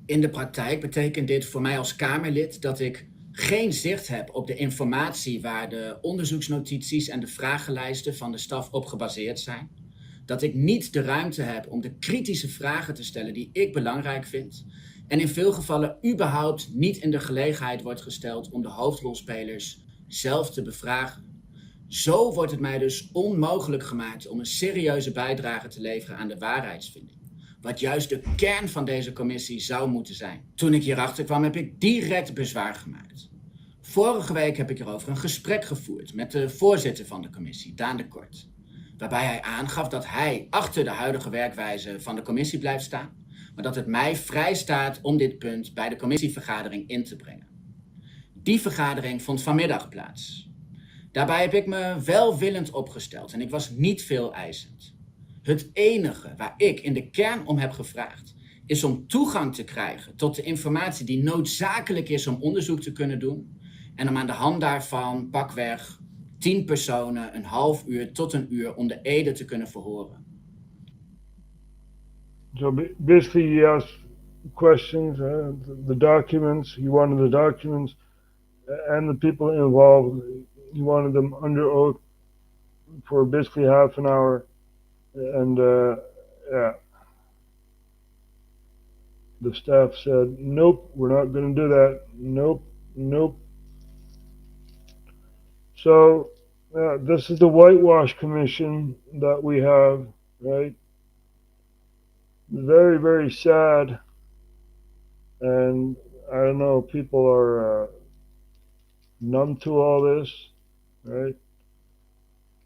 In de praktijk betekent dit voor mij als Kamerlid dat ik geen zicht heb op de informatie waar de onderzoeksnotities en de vragenlijsten van de staf op gebaseerd zijn. Dat ik niet de ruimte heb om de kritische vragen te stellen die ik belangrijk vind. En in veel gevallen überhaupt niet in de gelegenheid wordt gesteld om de hoofdrolspelers zelf te bevragen. Zo wordt het mij dus onmogelijk gemaakt om een serieuze bijdrage te leveren aan de waarheidsvinding. Wat juist de kern van deze commissie zou moeten zijn. Toen ik hierachter kwam heb ik direct bezwaar gemaakt. Vorige week heb ik erover een gesprek gevoerd met de voorzitter van de commissie, Daan de Kort. Waarbij hij aangaf dat hij achter de huidige werkwijze van de commissie blijft staan. maar dat het mij vrij staat om dit punt bij de commissievergadering in te brengen. Die vergadering vond vanmiddag plaats. Daarbij heb ik me welwillend opgesteld en ik was niet veel eisend. Het enige waar ik in de kern om heb gevraagd is om toegang te krijgen tot de informatie die noodzakelijk is om onderzoek te kunnen doen en om aan de hand daarvan pakweg 10 personen een half uur tot een uur onder ede te kunnen verhoren. So basically he asked questions, the documents, he wanted the documents and the people involved, he wanted them under oath for basically half an hour. And yeah, the staff said, nope, we're not going to do that. Nope. So this is the whitewash commission that we have, right? Very, very sad. And I don't know, people are numb to all this, right?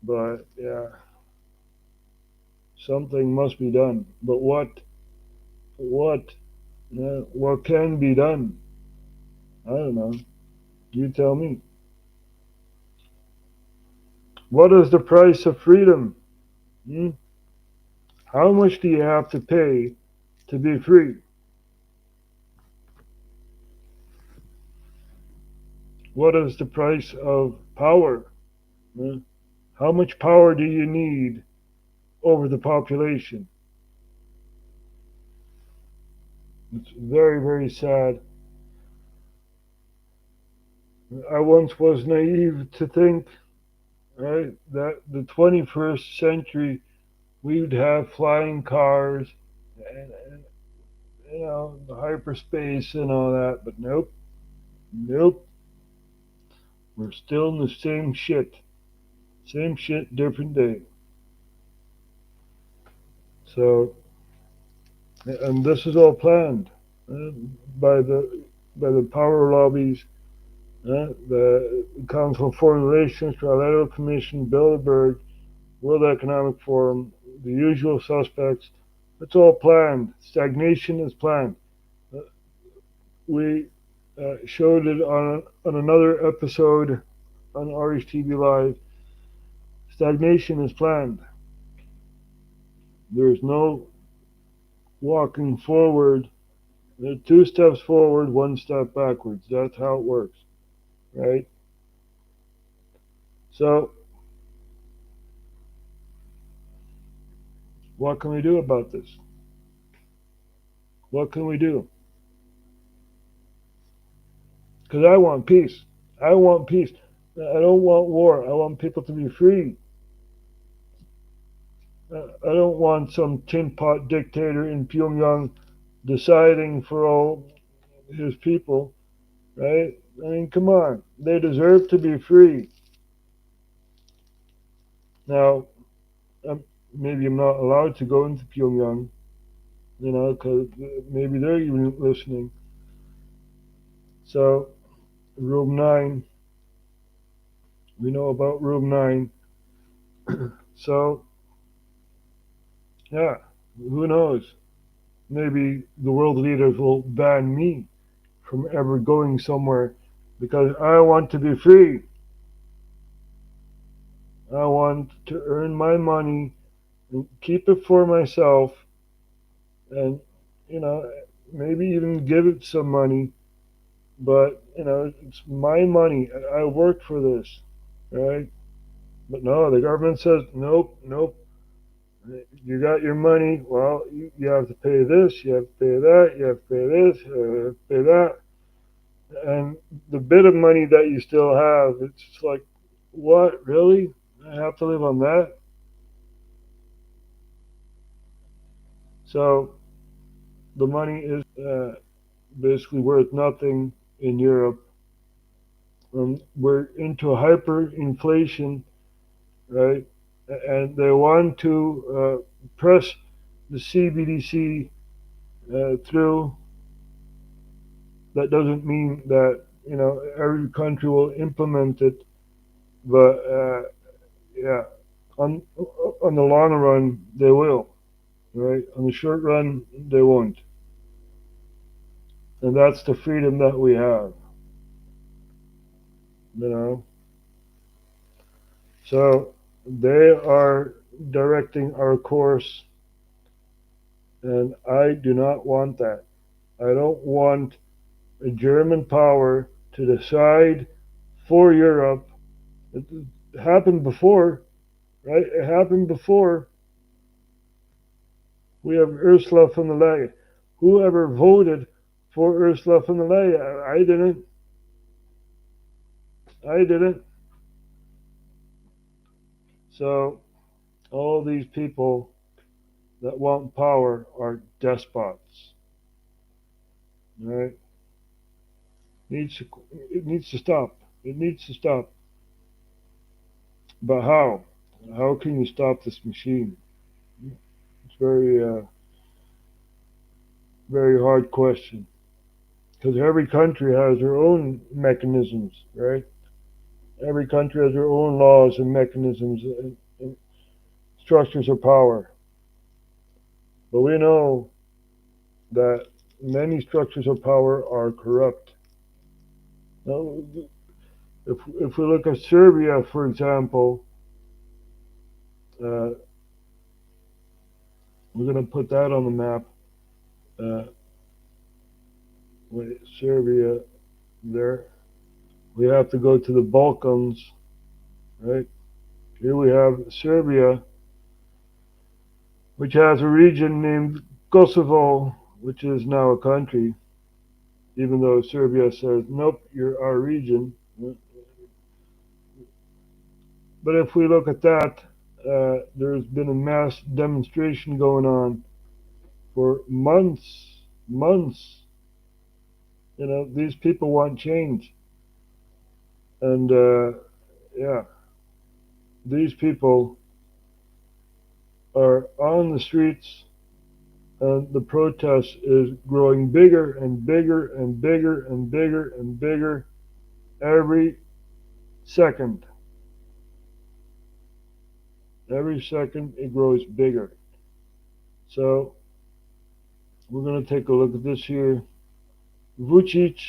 But yeah, something must be done. But what can be done? I don't know. You tell me. What is the price of freedom? How much do you have to pay to be free? What is the price of power? How much power do you need over the population? It's very, very sad. I once was naive to think, right, that the 21st century we would have flying cars and the hyperspace and all that, but nope. We're still in the same shit, different day. So, and this is all planned by the power lobbies, the Council on Foreign Relations, Trilateral Commission, Bilderberg, World Economic Forum, the usual suspects. It's all planned. Stagnation is planned. We showed it on another episode on RHTVLive. Stagnation is planned. There's no walking forward. There are 2 steps forward, 1 step backwards. That's how it works, right? So, what can we do about this? What can we do? Because I want peace. I want peace. I don't want war. I want people to be free. I don't want some tin pot dictator in Pyongyang deciding for all his people, right? I mean, come on. They deserve to be free. Now, maybe I'm not allowed to go into Pyongyang, because maybe they're even listening. So, Room 9, we know about Room 9. So, yeah, who knows? Maybe the world leaders will ban me from ever going somewhere because I want to be free. I want to earn my money and keep it for myself and, maybe even give it some money. But, it's my money. I worked for this, right? But no, the government says, nope. You got your money. Well, you have to pay this, you have to pay that, you have to pay this, you have to pay that. And the bit of money that you still have, it's just like, what, really? I have to live on that? So, the money is basically worth nothing in Europe. We're into hyperinflation, right? And they want to press the CBDC through. That doesn't mean that every country will implement it, but yeah, on the long run they will, right? On the short run they won't. And that's the freedom that we have. You know? So they are directing our course, and I do not want that. I don't want a German power to decide for Europe. It happened before, right? It happened before. We have Ursula von der Leyen. Whoever voted for Ursula von der Leyen? I didn't. I didn't. So all these people that want power are despots. Right? It needs to stop. It needs to stop. But how? How can you stop this machine? It's very hard question. Because every country has their own mechanisms, right? Every country has their own laws and mechanisms and structures of power. But we know that many structures of power are corrupt. Now, if we look at Serbia, for example, we're going to put that on the map. Serbia, there. We have to go to the Balkans, right? Here we have Serbia, which has a region named Kosovo, which is now a country, even though Serbia says, nope, you're our region. But if we look at that, there's been a mass demonstration going on for months. You know, these people want change. And, yeah, these people are on the streets, and the protest is growing bigger and bigger and bigger and bigger and bigger every second. Every second it grows bigger. So we're going to take a look at this here. Vučić,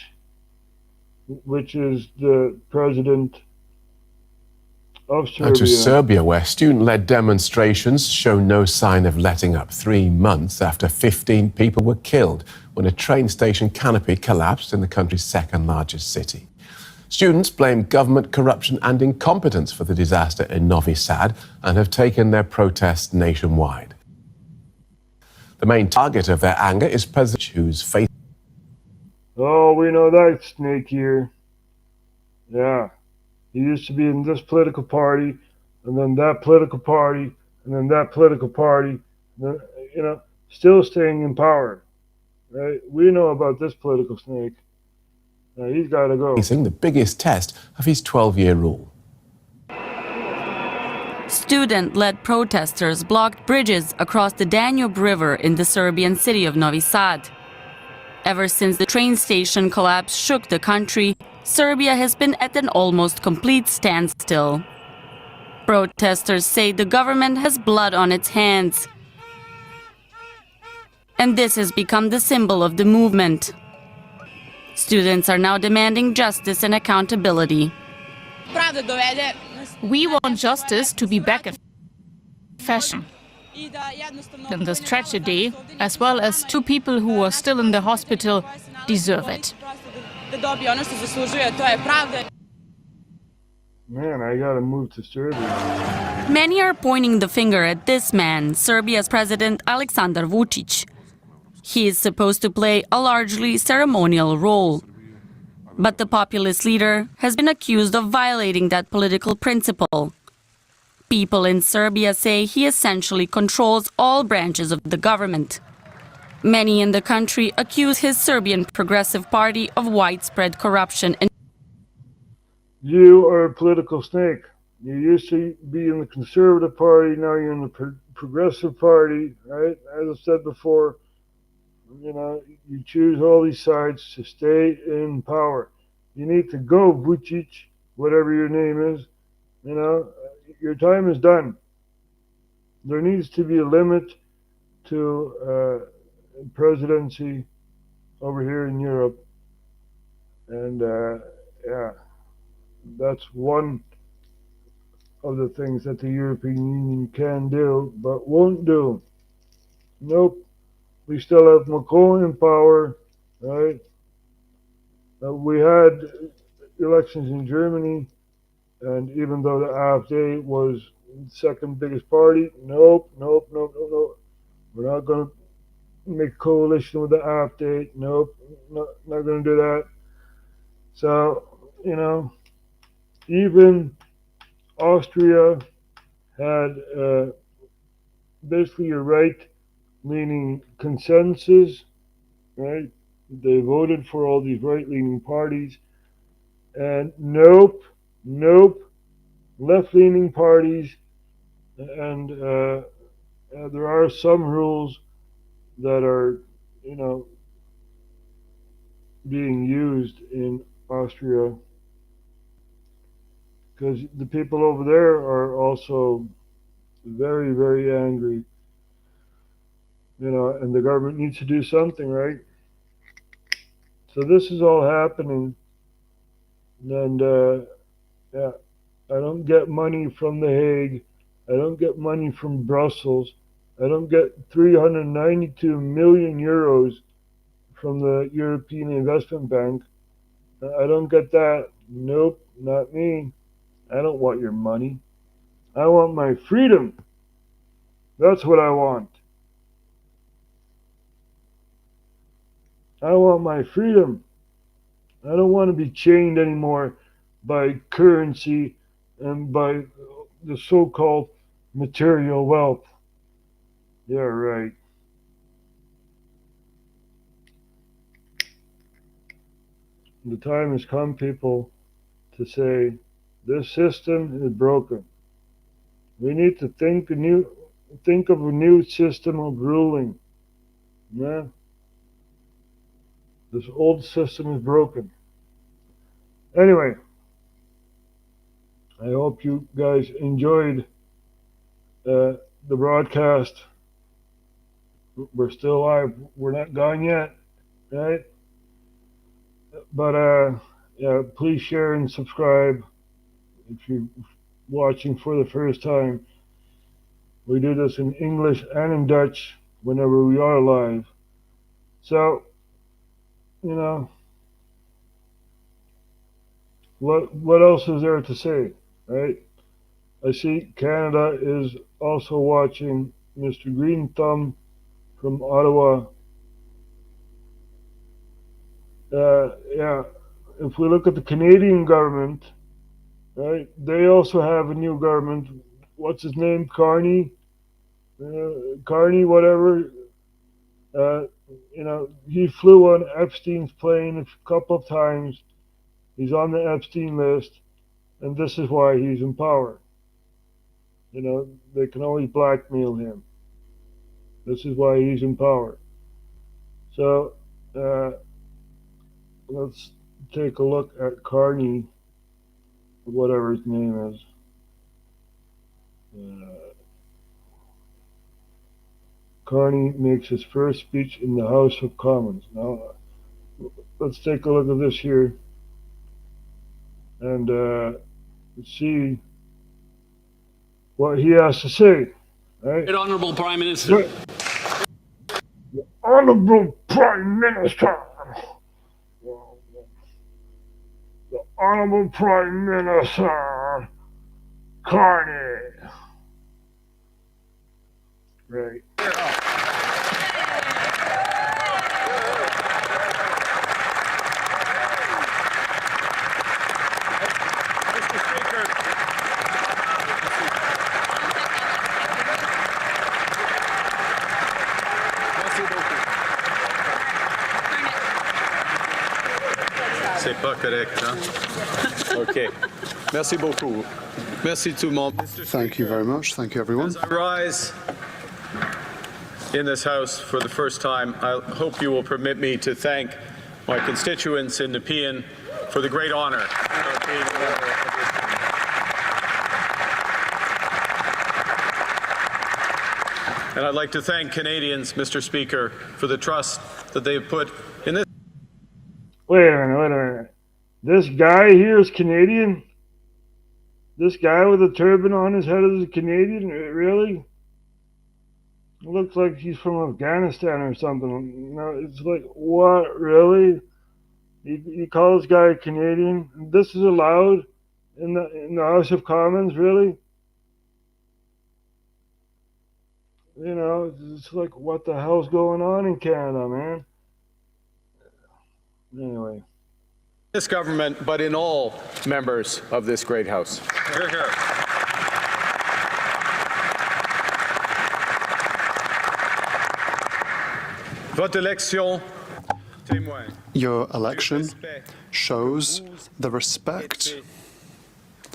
which is the president of Serbia. Now to Serbia, where student-led demonstrations show no sign of letting up 3 months after 15 people were killed when a train station canopy collapsed in the country's second largest city. Students blame government corruption and incompetence for the disaster in Novi Sad and have taken their protests nationwide. The main target of their anger is President whose face. Oh, we know that snake here. Yeah. He used to be in this political party, and then that political party, and then that political party, you know, still staying in power. Right? We know about this political snake. He's got to go. Facing the biggest test of his 12-year rule. Student-led protesters blocked bridges across the Danube River in the Serbian city of Novi Sad. Ever since the train station collapse shook the country, Serbia has been at an almost complete standstill. Protesters say the government has blood on its hands. And this has become the symbol of the movement. Students are now demanding justice and accountability. We want justice to be back in fashion. And this tragedy, as well as 2 people who are still in the hospital, deserve it. Man, I gotta move to Serbia. Many are pointing the finger at this man, Serbia's president Aleksandar Vučić. He is supposed to play a largely ceremonial role. But the populist leader has been accused of violating that political principle. People in Serbia say he essentially controls all branches of the government. Many in the country accuse his Serbian Progressive Party of widespread corruption. You are a political snake. You used to be in the Conservative Party, now you're in the Progressive Party, right? As I said before, you know, you choose all these sides to stay in power. You need to go, Vučić, whatever your name is. You know, your time is done. There needs to be a limit to presidency. over here in Europe. And yeah, that's one of the things that the European Union can do, but won't do. Nope. We still have Macron in power, right? We had elections in Germany, and even though the AfD was the second biggest party, nope. We're not going to make a coalition with the AfD. Nope, not going to do that. So, you know, even Austria had basically a right-leaning consensus, right? They voted for all these right-leaning parties, and nope, left-leaning parties, and there are some rules that are, you know, being used in Austria, because the people over there are also very, very angry, you know, and the government needs to do something, right? So this is all happening, and yeah, I don't get money from The Hague, I don't get money from Brussels, I don't get 392 million euros from the European Investment Bank. I don't get that. Nope, not me. I don't want your money. I want my freedom. That's what I want. I want my freedom. I don't want to be chained anymore by currency and by the so-called material wealth. Yeah, right. The time has come, people, to say this system is broken. We need to think of a new system of ruling. Yeah? This old system is broken. Anyway, I hope you guys enjoyed the broadcast. We're still alive. We're not gone yet, right? But yeah, please share and subscribe if you're watching for the first time. We do this in English and in Dutch whenever we are live. So, you know, what else is there to say, right? I see Canada is also watching. Mr. Green Thumb from Ottawa. Yeah, if we look at the Canadian government, right, they also have a new government. What's his name? Carney, whatever. You know, he flew on Epstein's plane a couple of times. He's on the Epstein list, and this is why he's in power. You know, they can always blackmail him. This is why he's in power. So, let's take a look at Carney, whatever his name is. Carney makes his first speech in the House of Commons. Now, let's take a look at this here and see what he has to say. Right? Honorable Prime Minister. The Honorable Prime Minister. The Honorable Prime Minister Carney. Right. C'est pas correct, hein? Okay. Merci beaucoup. Merci tout le monde. Thank you very much. Thank you, everyone. As I rise in this House for the first time, I hope you will permit me to thank my constituents in Nepean for the great honor of being a member of this committee. And I'd like to thank Canadians, Mr. Speaker, for the trust that they have put in this Wait a minute. This guy here is Canadian? This guy with a turban on his head is a Canadian? Really? It looks like he's from Afghanistan or something. No, it's like, what? Really? You call this guy a Canadian? This is allowed in the House of Commons? Really? You know, it's like, what the hell's going on in Canada, man? Anyway. This government, but in all members of this great House. Hear, hear. Votre élection témoigne. Your election shows the respect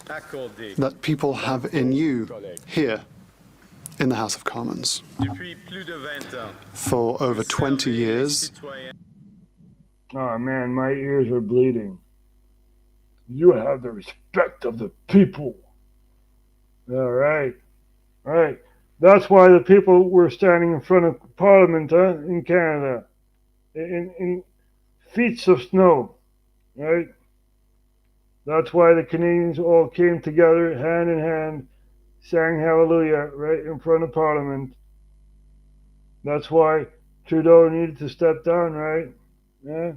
that people have in you here in the House of Commons. For over 20 years. Oh man, my ears are bleeding. You have the respect of the people. All right. That's why the people were standing in front of Parliament in Canada. In feet of snow. Right? That's why the Canadians all came together, hand in hand, sang hallelujah right in front of Parliament. That's why Trudeau needed to step down, right? Yeah.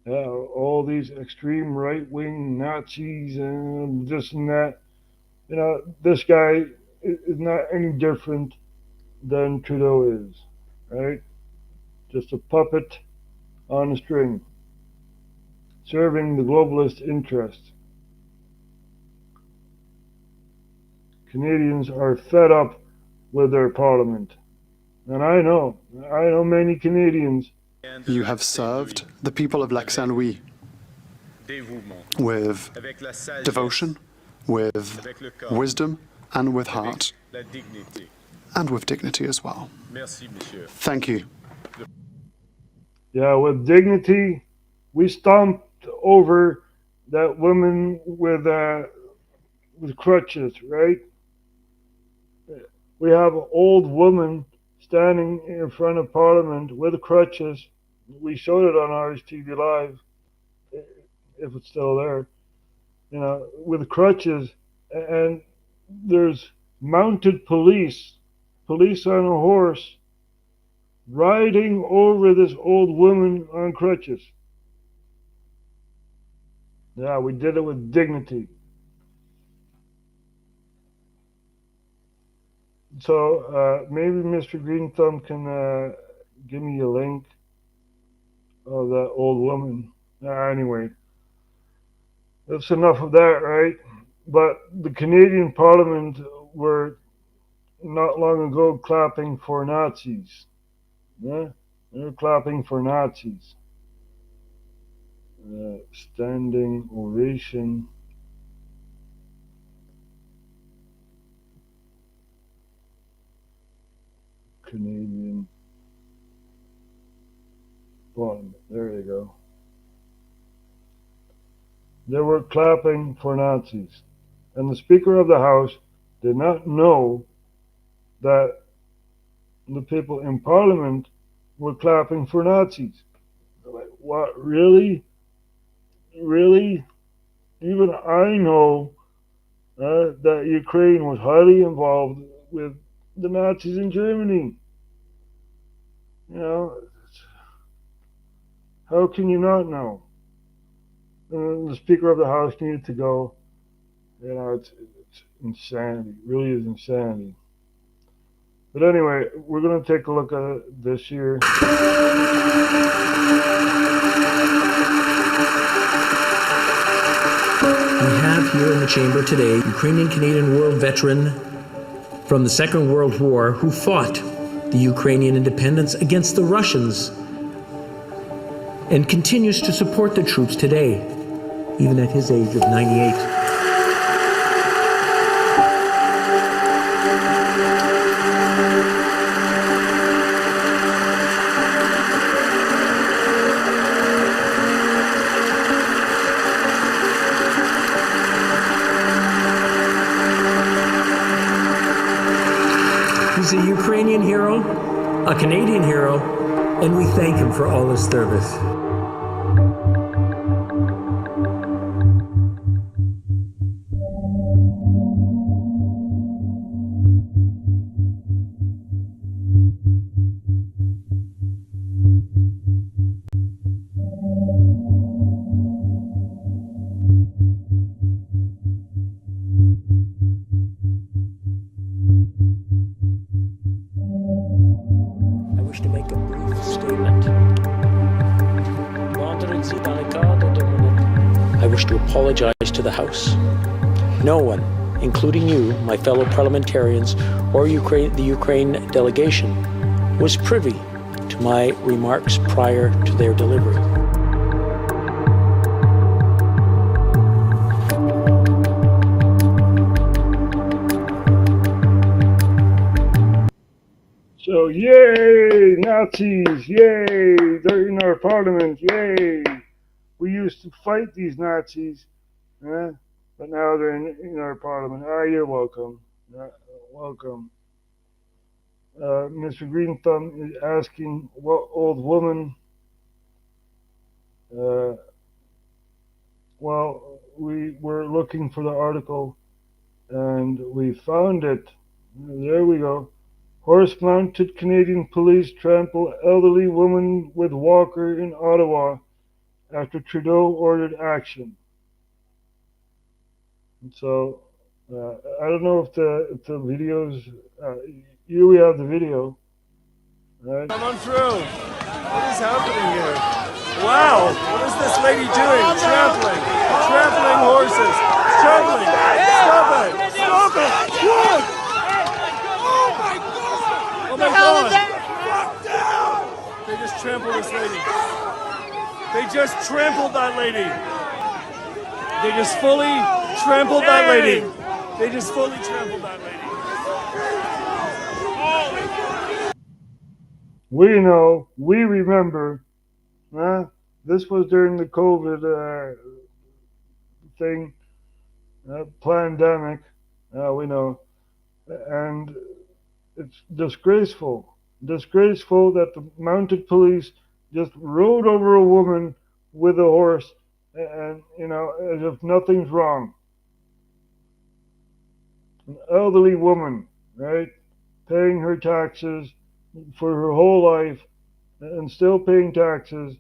All these extreme right-wing Nazis and this and that. You know, this guy is not any different than Trudeau is, right? Just a puppet on a string, serving the globalist interest. Canadians are fed up with their parliament. And I know many Canadians. You have served the people of Lac Saint Louis with devotion, with wisdom, and with heart, and with dignity as well. Thank you. Yeah, with dignity, we stomped over that woman with crutches, right? We have an old woman standing in front of Parliament with crutches. We showed it on RHTVLive, if it's still there, you know, with crutches, and there's mounted police on a horse, riding over this old woman on crutches. Yeah, we did it with dignity. So maybe Mr. Green Thumb can give me a link of that old woman. Anyway, that's enough of that, right? But the Canadian Parliament were not long ago clapping for Nazis. Yeah, they were clapping for Nazis. Standing ovation. Canadian Parliament. There you go. They were clapping for Nazis. And the Speaker of the House did not know that the people in Parliament were clapping for Nazis. They're like, what, really? Really? Even I know that Ukraine was highly involved with the Nazis in Germany. You know, how can you not know? The Speaker of the House needed to go. You know, it's insanity. It really is insanity. But anyway, we're going to take a look at it this year. We have here in the chamber today Ukrainian-Canadian war veteran from the Second World War who fought the Ukrainian independence against the Russians and continues to support the troops today, even at his age of 98. He's a Ukrainian hero, a Canadian hero, and we thank him for all his service. I wish to make a brief statement. I wish to apologize to the House. No one, including you, my fellow parliamentarians, or the Ukraine delegation, was privy to my remarks prior to their delivery. So, yay, Nazis, yay, they're in our parliament, yay. We used to fight these Nazis, but now they're in our parliament. Ah, you're welcome, welcome. Mr. Green Thumb is asking what old woman. Well, we were looking for the article and we found it. There we go. Horse-mounted Canadian police trample elderly woman with walker in Ottawa after Trudeau ordered action. And so, I don't know if the videos, here we have the video. Right? Come on through. What is happening here? Wow, what is this lady doing? Trampling horses. Trampling. Stop it. Stop it. What? Oh my God! They just trampled this lady. They just trampled that lady. They just fully trampled that lady. They just fully trampled that lady. We know, we remember, this was during the COVID thing, pandemic, we know, and it's disgraceful that the mounted police just rode over a woman with a horse and, as if nothing's wrong. An elderly woman, right, paying her taxes for her whole life and still paying taxes,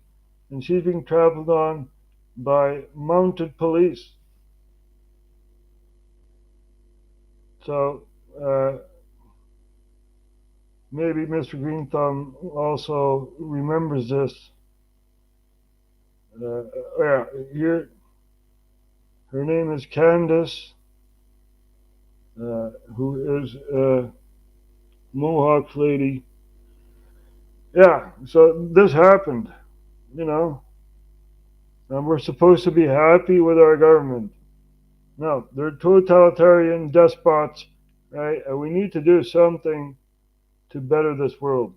and she's being trampled on by mounted police. So, maybe Mr. Green Thumb also remembers this. Yeah, here, her name is Candace, who is a Mohawk lady. Yeah, so this happened, and we're supposed to be happy with our government. No, they're totalitarian despots, right? And we need to do something to better this world.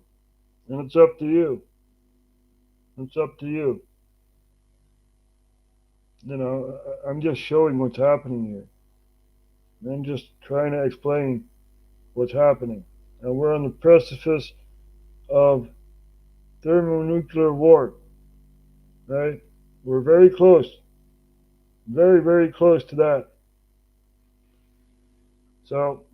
And it's up to you. It's up to you. I'm just showing what's happening here. I'm just trying to explain what's happening. And we're on the precipice of thermonuclear war, right? We're very close. Very, very close to that. So,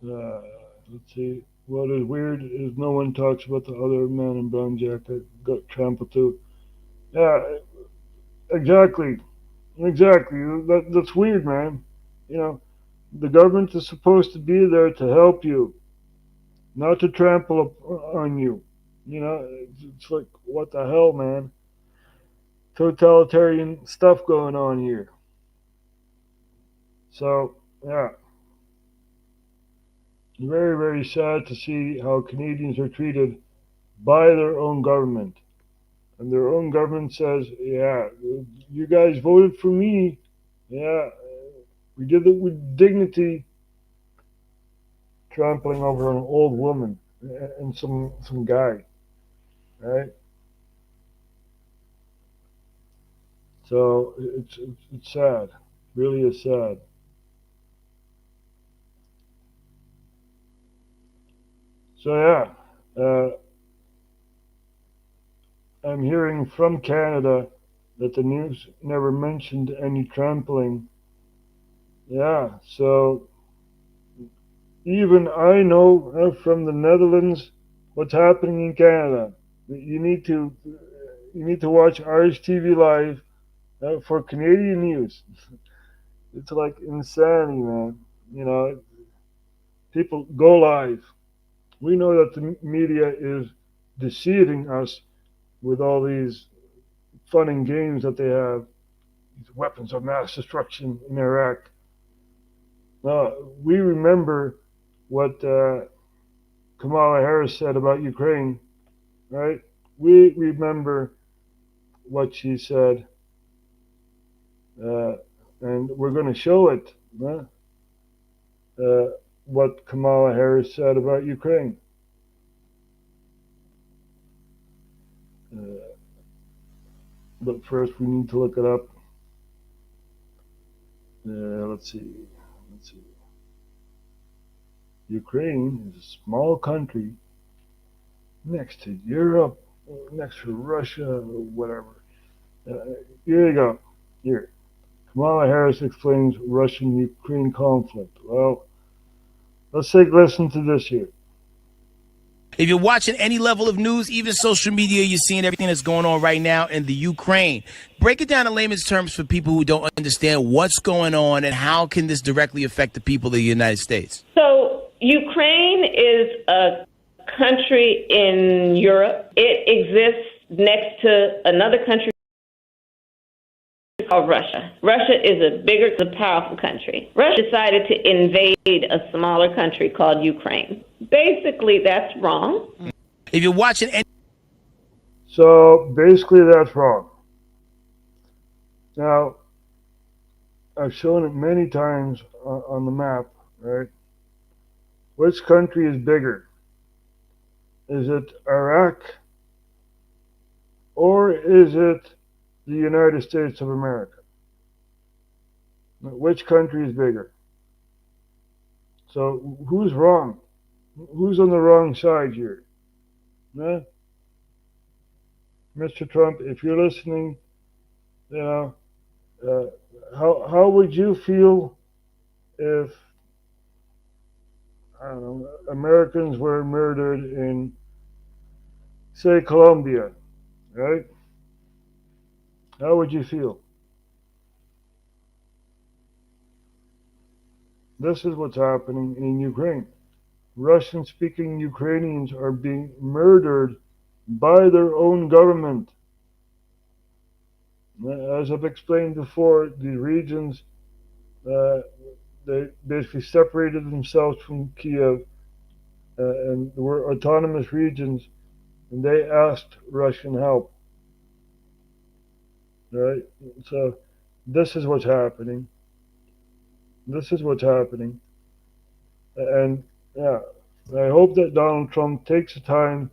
let's see. What is weird is no one talks about the other man in brown jacket got trampled too. Yeah, exactly. That's weird, man. The government is supposed to be there to help you, not to trample on you. It's like, what the hell, man? Totalitarian stuff going on here. So, yeah. Very, very sad to see how Canadians are treated by their own government. And their own government says, yeah, you guys voted for me. Yeah, we did it with dignity. Trampling over an old woman and some guy, right? So it's sad. Really is sad. So yeah, I'm hearing from Canada that the news never mentioned any trampling. Yeah, so even I know from the Netherlands what's happening in Canada. You need to watch RHTVLive for Canadian news. It's like insanity, man. You know, people go live. We know that the media is deceiving us with all these fun and games that they have, these weapons of mass destruction in Iraq. We remember what Kamala Harris said about Ukraine, right? We remember what she said, and we're going to show it. What Kamala Harris said about Ukraine. But first, we need to look it up. Let's see. Ukraine is a small country next to Europe, next to Russia, whatever. Here you go. Here. Kamala Harris explains Russian-Ukraine conflict. Well, let's take a listen to this here. If you're watching any level of news, even social media, you're seeing everything that's going on right now in the Ukraine. Break it down in layman's terms for people who don't understand what's going on and how can this directly affect the people of the United States. So Ukraine is a country in Europe. It exists next to another country called Russia. Russia is a bigger, powerful country. Russia decided to invade a smaller country called Ukraine. Basically, that's wrong. If you're watching any... So basically, that's wrong. Now, I've shown it many times on the map, right? Which country is bigger? Is it Iraq or is it the United States of America? Which country is bigger? So who's wrong? Who's on the wrong side here? Huh? Mr. Trump, if you're listening, you know, how would you feel if, I don't know, Americans were murdered in, say, Colombia, right? How would you feel? This is what's happening in Ukraine. Russian-speaking Ukrainians are being murdered by their own government. As I've explained before, the regions, they basically separated themselves from Kiev and were autonomous regions, and they asked Russian help. Right? So this is what's happening. This is what's happening. And yeah, I hope that Donald Trump takes the time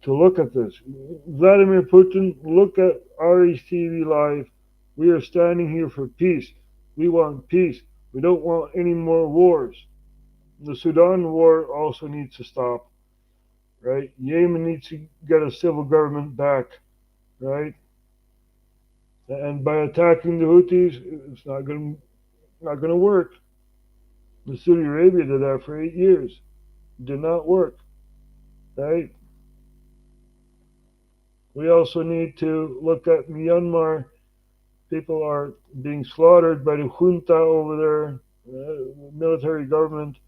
to look at this. Vladimir Putin, look at RHTVLive. We are standing here for peace. We want peace. We don't want any more wars. The Sudan war also needs to stop, right? Yemen needs to get a civil government back, right? And by attacking the Houthis, it's not going to work. The Saudi Arabia did that for 8 years. Did not work, right? We also need to look at Myanmar. People are being slaughtered by the junta over there, military government.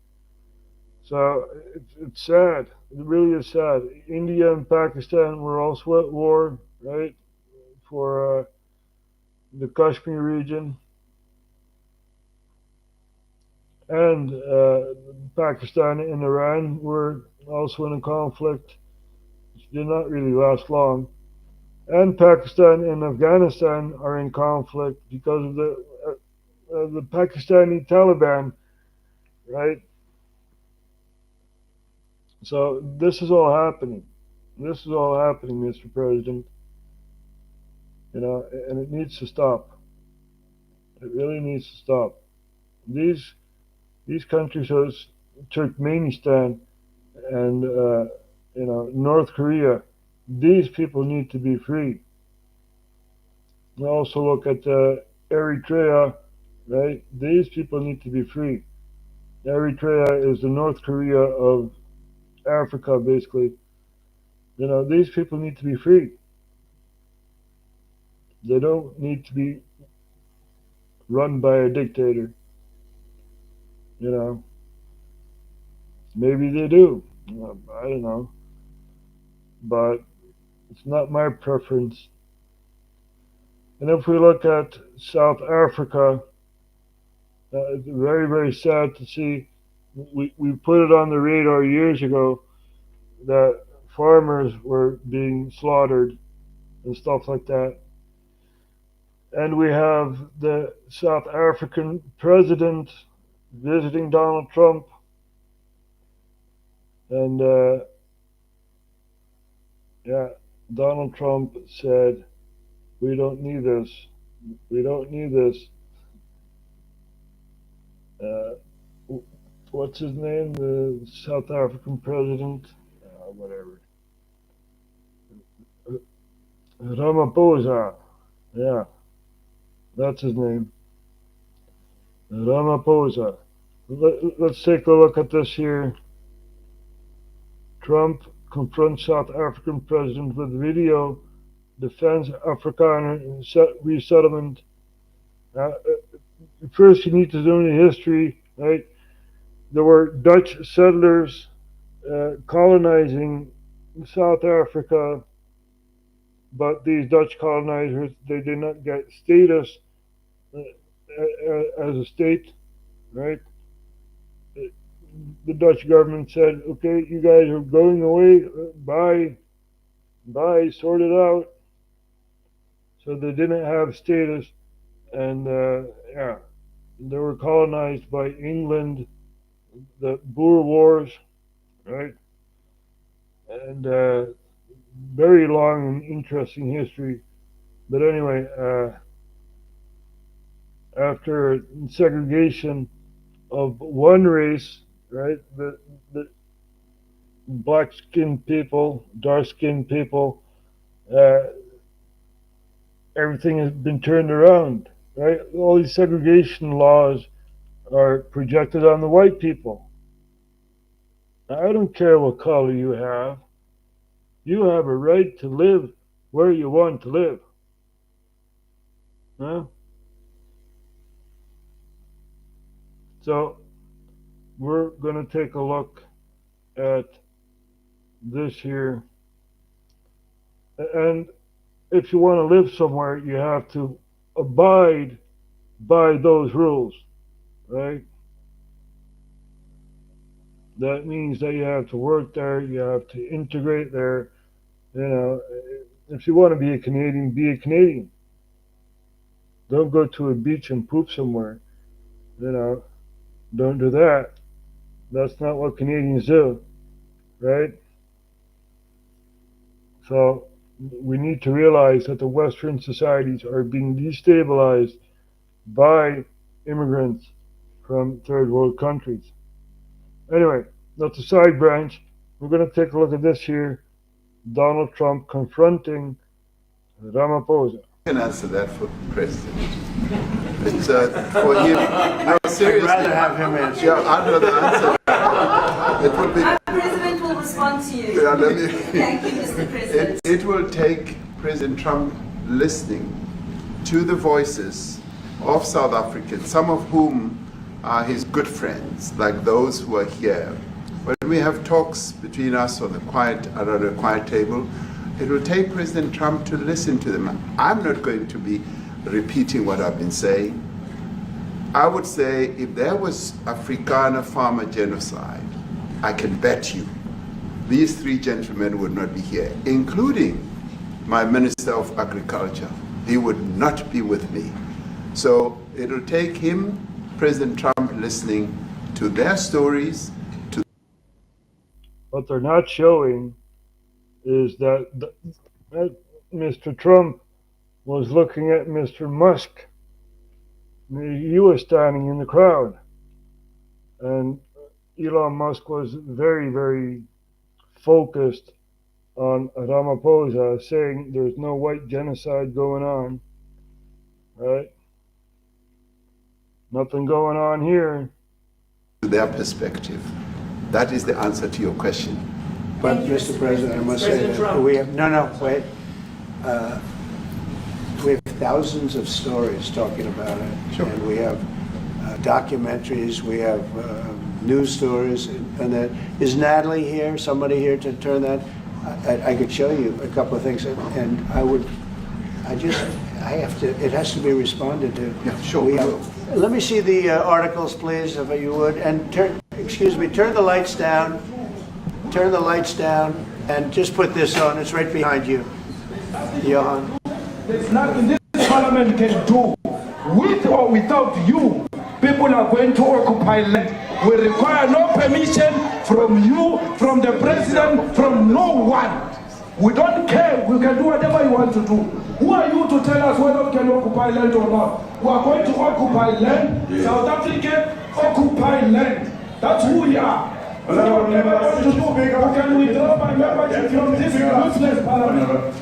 So it's sad. It really is sad. India and Pakistan were also at war, right, for the Kashmir region. And Pakistan and Iran were also in a conflict, which did not really last long. And Pakistan and Afghanistan are in conflict because of the Pakistani Taliban, right? So this is all happening. This is all happening, Mr. President. You know, and it needs to stop. It really needs to stop. These countries, such as Turkmenistan, and North Korea. These people need to be free. We also look at Eritrea, right? These people need to be free. Eritrea is the North Korea of Africa, basically. These people need to be free. They don't need to be run by a dictator. Maybe they do. I don't know. But it's not my preference. And if we look at South Africa, it's very, very sad to see. We put it on the radar years ago that farmers were being slaughtered and stuff like that. And we have the South African president visiting Donald Trump. And Donald Trump said, we don't need this. We don't need this. What's his name? The South African president? Whatever. Ramaphosa. Yeah, that's his name. Ramaphosa. Let's take a look at this here. Trump confronts South African president with video, defends Afrikaner resettlement. First, you need to know the history, right? There were Dutch settlers colonizing South Africa, but these Dutch colonizers, they did not get status as a state, right? The Dutch government said, okay, you guys are going away, bye, sort it out. So they didn't have status, and they were colonized by England, the Boer Wars, right? And very long and interesting history. But anyway, after segregation of one race, right, the black-skinned people, dark-skinned people, everything has been turned around, right? All these segregation laws are projected on the white people. I don't care what color you have. You have a right to live where you want to live. Huh? So we're going to take a look at this here. And if you want to live somewhere, you have to abide by those rules, right? That means that you have to work there, you have to integrate there. If you want to be a Canadian, be a Canadian. Don't go to a beach and poop somewhere. Don't do that. That's not what Canadians do, right? So we need to realize that the Western societies are being destabilized by immigrants from third world countries. Anyway, that's a side branch. We're going to take a look at this here. Donald Trump confronting Ramaphosa. I can answer that for President. It's for him. No, seriously. I'd rather have him answer. Yeah, I'd rather answer. It would be. Our President will respond to you. Yeah, thank you, Mr. President. It will take President Trump listening to the voices of South Africans, some of whom are his good friends, like those who are here. When we have talks between us around a quiet table, it will take President Trump to listen to them. I'm not going to be repeating what I've been saying. I would say if there was Afrikaner farmer genocide, I can bet you these three gentlemen would not be here, including my Minister of Agriculture. He would not be with me. So it'll take him, President Trump, listening to their stories. What they're not showing is that Mr. Trump was looking at Mr. Musk. He was standing in the crowd. And Elon Musk was very, very focused on Ramaphosa, saying there's no white genocide going on, right? Nothing going on here. Their perspective. That is the answer to your question. But, Mr. President, I must say that we have, wait. We have thousands of stories talking about it. Sure. And we have documentaries, we have news stories, and that. Is Natalie here, somebody here to turn that? I could show you a couple of things, and it has to be responded to. Yeah, sure. Let me see the articles, please, if you would, and turn the lights down, and just put this on, it's right behind you, Johan. There's nothing this parliament can do, with or without you. People are going to occupy land. We require no permission from you, from the president, from no one. We don't care. We can do whatever you want to do. Who are you to tell us whether we can occupy land or not? We are going to occupy land. Yeah. South Africa occupy land. That's who we are. We don't ever want to do. We can withdraw my membership from this useless parliament.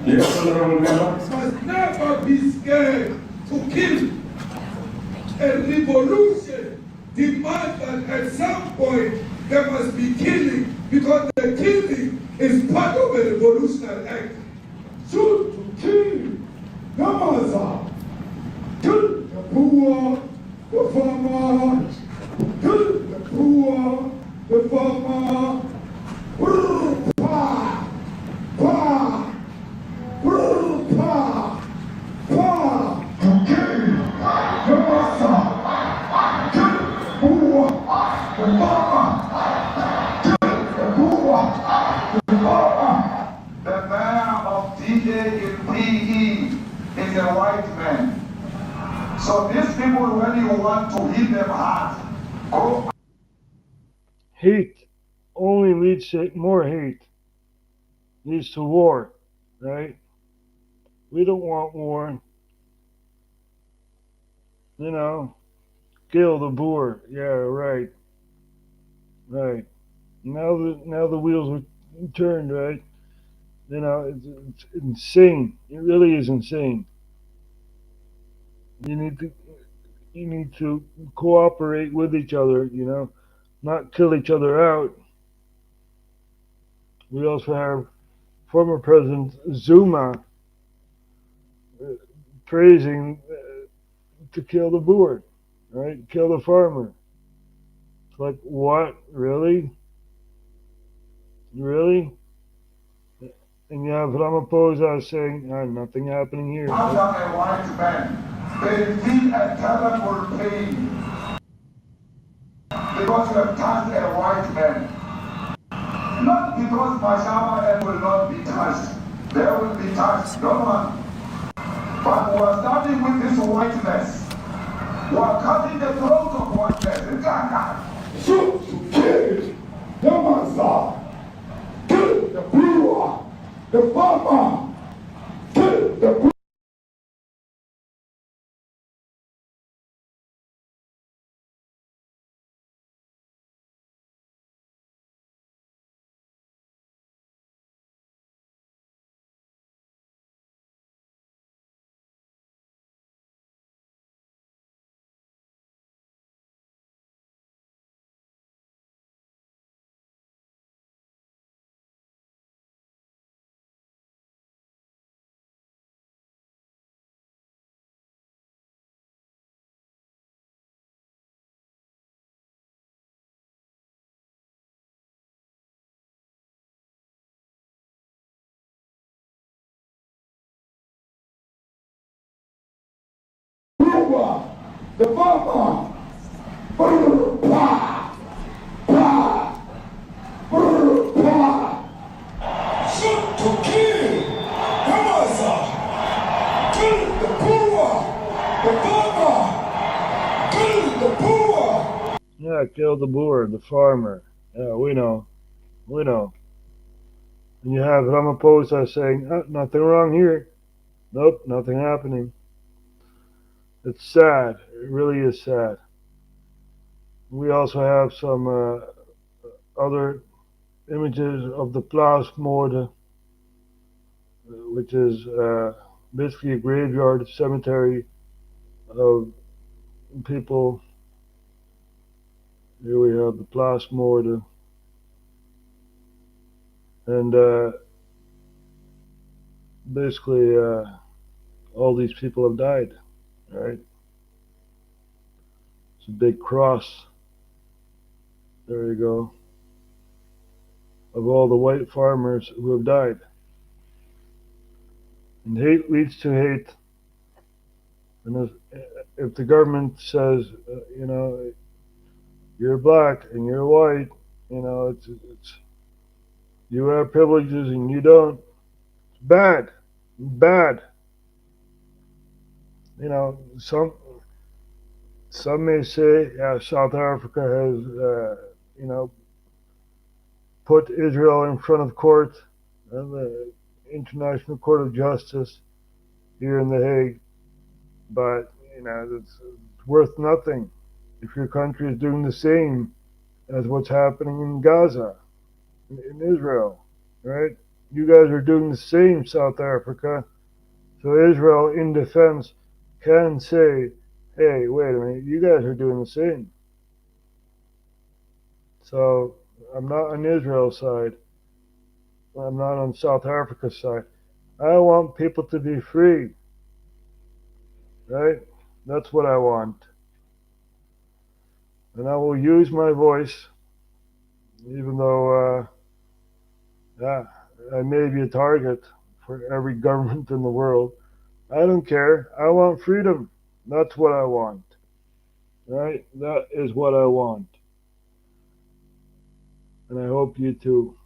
Yes, Honorable Member. Must never be scared to kill. A revolution demands that at some point there must be killing, because the killing is part of a revolutionary act. Shoot to kill the mother, kill the poor, the farmer, kill the poor, the farmer. Pa, pa, pa, pa, to kill the mother, kill the poor, the farmer. The mayor of DJ in PE is a white man. So these people, when you want to hit them hard, go. Hate only leads to more hate, leads to war, right? We don't want war. You know, kill the boer. Yeah, right. Right. Now the wheels are turned, right? You know, it's insane. It really is insane. You need to cooperate with each other, you know, not kill each other out. We also have former President Zuma praising to kill the boer, right? Kill the farmer. It's like, what? Really? Really? And you have Ramaphosa saying, nothing happening here. As a white man, they feel a terrible pain because you have touched a white man. Not because Mashama will not be touched. They will be touched, no one. But we are starting with this whiteness. We are cutting the throat of whiteness. Shoot to kill the mother, kill the poor, the farmer, kill the poor. The farmer, pa, pa, pa. Shoot to kill the mother, kill the poor, the farmer, kill the poor. Yeah, kill the boer, the farmer. Yeah, we know. And you have Ramaphosa saying, nothing wrong here. Nope, nothing happening. It's sad. It really is sad. We also have some other images of the Place Moorde, which is basically a graveyard, cemetery of people. Here we have the Place Moorde. And basically all these people have died, right? It's a big cross. There you go. Of all the white farmers who have died. And hate leads to hate. And if the government says, you know, you're black and you're white, you know, it's you have privileges and you don't, it's bad. Bad. You know, some may say, yeah, South Africa has, you know, put Israel in front of court, the International Court of Justice here in The Hague, but, you know, it's worth nothing if your country is doing the same as what's happening in Gaza, in Israel, right? You guys are doing the same, South Africa, so Israel, in defense, can say, hey, wait a minute, you guys are doing the same. So I'm not on Israel's side. I'm not on South Africa's side. I want people to be free. Right? That's what I want. And I will use my voice, even though I may be a target for every government in the world. I don't care. I want freedom. That's what I want. Right? That is what I want. And I hope you too.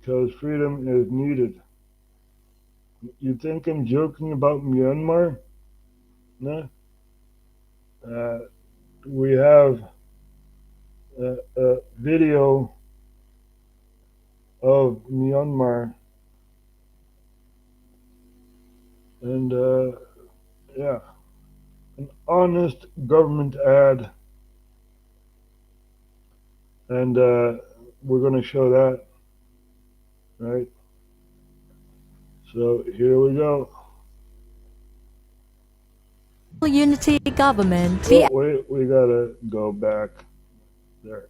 Because freedom is needed. You think I'm joking about Myanmar? No. We have a video of Myanmar. And yeah, an honest government ad. And we're going to show that, right? So here we go. Unity government. Oh, wait, we gotta go back there.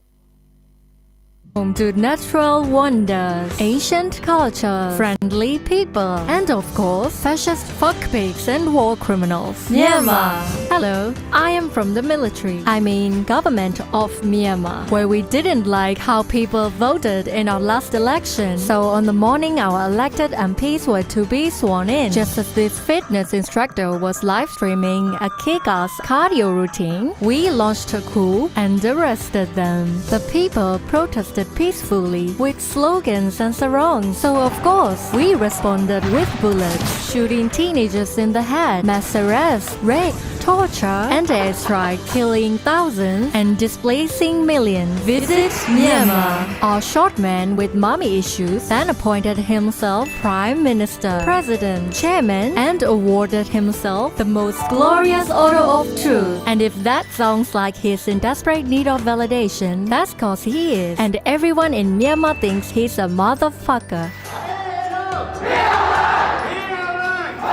Home to natural wonders, ancient culture, friendly people, and of course, fascist fuckpigs and war criminals. Myanmar. Hello, I am from the military. I mean, government of Myanmar, where we didn't like how people voted in our last election. So on the morning our elected MPs were to be sworn in, just as this fitness instructor was live streaming a kick-ass cardio routine, we launched a coup and arrested them. The people protested peacefully with slogans and sarongs. So of course, we responded with bullets, shooting teenagers in the head, mass arrest, rape, torture, and airstrike, killing thousands and displacing millions. Visit Myanmar. Our short man with mommy issues then appointed himself Prime Minister, President, Chairman, and awarded himself the most glorious Order of Truth. And if that sounds like he's in desperate need of validation, that's cause he is. And everyone in Myanmar thinks he's a motherfucker.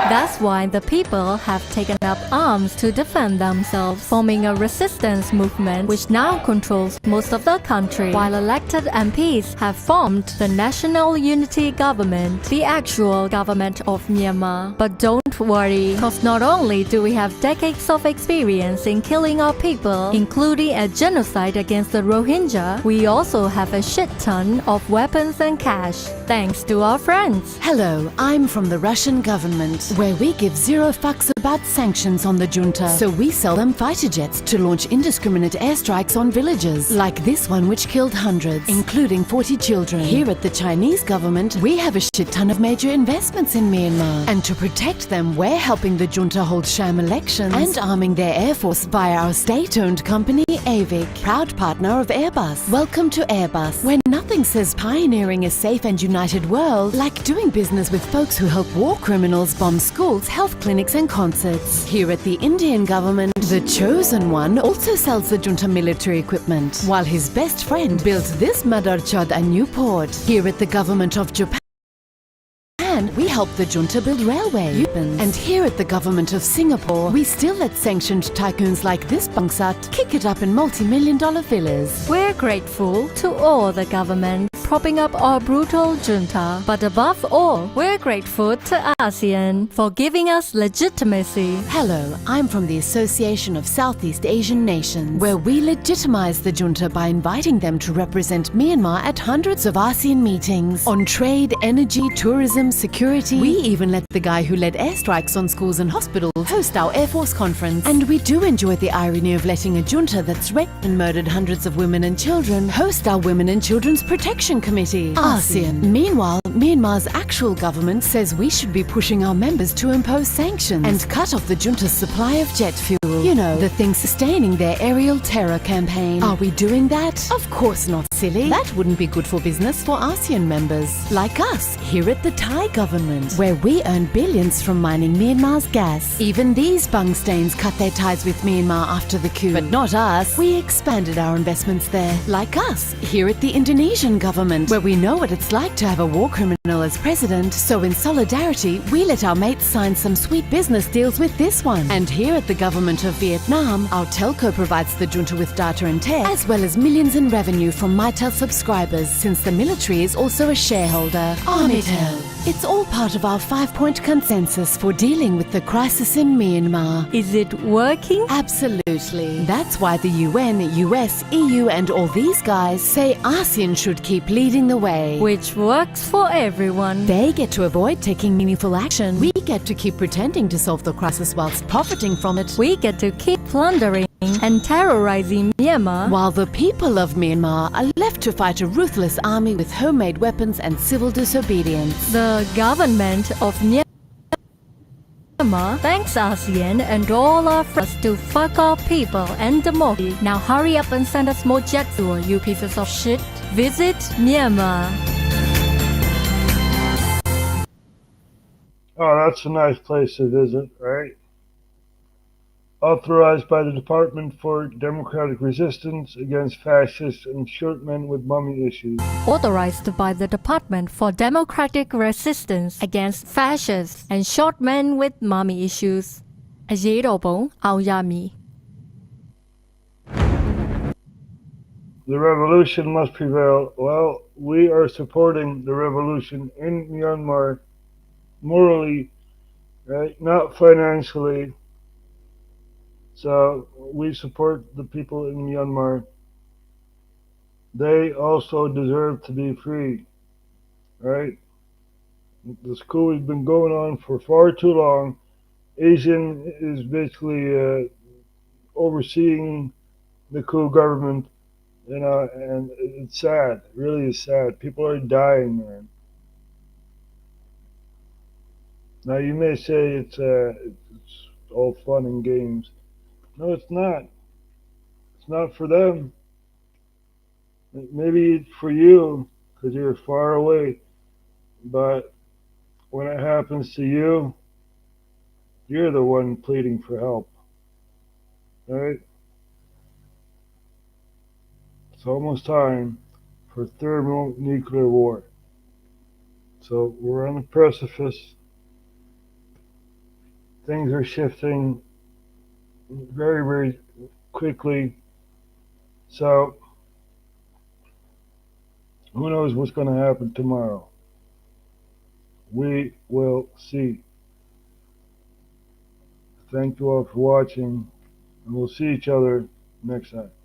That's why the people have taken up arms to defend themselves, forming a resistance movement which now controls most of the country, while elected MPs have formed the National Unity Government, the actual government of Myanmar. But don't worry, because not only do we have decades of experience in killing our people, including a genocide against the Rohingya, we also have a shit ton of weapons and cash, thanks to our friends. Hello, I'm from the Russian government, where we give zero fucks about sanctions on the junta. So we sell them fighter jets to launch indiscriminate airstrikes on villages, like this one which killed hundreds, including 40 children. Here at the Chinese government, we have a shit ton of major investments in Myanmar. And to protect them, them, we're helping the junta hold sham elections and arming their air force via our state-owned company, AVIC, proud partner of Airbus. Welcome to Airbus, where nothing says pioneering a safe and united world like doing business with folks who help war criminals bomb schools, health clinics and concerts. Here at the Indian government, the chosen one also sells the junta military equipment, while his best friend built this Madarchad a new port. Here at the government of Japan, we help the junta build railways. And here at the government of Singapore, we still let sanctioned tycoons like this Bangsat kick it up in multi-million-dollar villas. We're grateful to all the governments propping up our brutal junta. But above all, we're grateful to ASEAN for giving us legitimacy. Hello, I'm from the Association of Southeast Asian Nations, where we legitimize the junta by inviting them to represent Myanmar at hundreds of ASEAN meetings on trade, energy, tourism, security. We even let the guy who led airstrikes on schools and hospitals host our Air Force conference. And we do enjoy the irony of letting a junta that's raped and murdered hundreds of women and children host our Women and Children's Protection Committee, ASEAN. Meanwhile, Myanmar's actual government says we should be pushing our members to impose sanctions and cut off the junta's supply of jet fuel. You know, the thing sustaining their aerial terror campaign. Are we doing that? Of course not, silly. That wouldn't be good for business for ASEAN members like us here at the Thai government, where we earn billions from mining Myanmar's gas. Even these bungstains cut their ties with Myanmar after the coup, but not us. We expanded our investments there, like us here at the Indonesian government, where we know what it's like to have a war criminal as president. So in solidarity, we let our mates sign some sweet business deals with this one. And here at the government of Vietnam, our telco provides the junta with data and tech, as well as millions in revenue from MyTel subscribers, since the military is also a shareholder. Armitel. It's all part of our 5-point consensus for dealing with the crisis in Myanmar. Is it working? Absolutely. That's why the UN, US, EU and all these guys say ASEAN should keep leading the way. Which works for everyone. They get to avoid taking meaningful action. We get to keep pretending to solve the crisis whilst profiting from it. We get to keep plundering and terrorizing Myanmar, while the people of Myanmar are left to fight a ruthless army with homemade weapons and civil disobedience. The government of Myanmar thanks ASEAN and all our friends to fuck our people and democracy. Now hurry up and send us more jet fuel, you pieces of shit. Visit Myanmar. Oh, that's a nice place to visit, right? Authorized by the Department for Democratic Resistance Against Fascists and Short Men with Mummy Issues. Authorized by the Department for Democratic Resistance Against Fascists and Short Men with Mummy Issues. အရေးတော်ပုံအောင်ရမည် The revolution must prevail. Well, we are supporting the revolution in Myanmar morally, right? Not financially. So we support the people in Myanmar. They also deserve to be free, right? This coup has been going on for far too long. ASEAN is basically overseeing the coup government, you know, and it's sad. It really is sad. People are dying, man. Now you may say it's all fun and games. No, it's not. It's not for them. Maybe it's for you, because you're far away. But when it happens to you, you're the one pleading for help. Right? It's almost time for thermonuclear war. So we're on the precipice. Things are shifting very, very quickly. So who knows what's going to happen tomorrow? We will see. Thank you all for watching, and we'll see each other next time.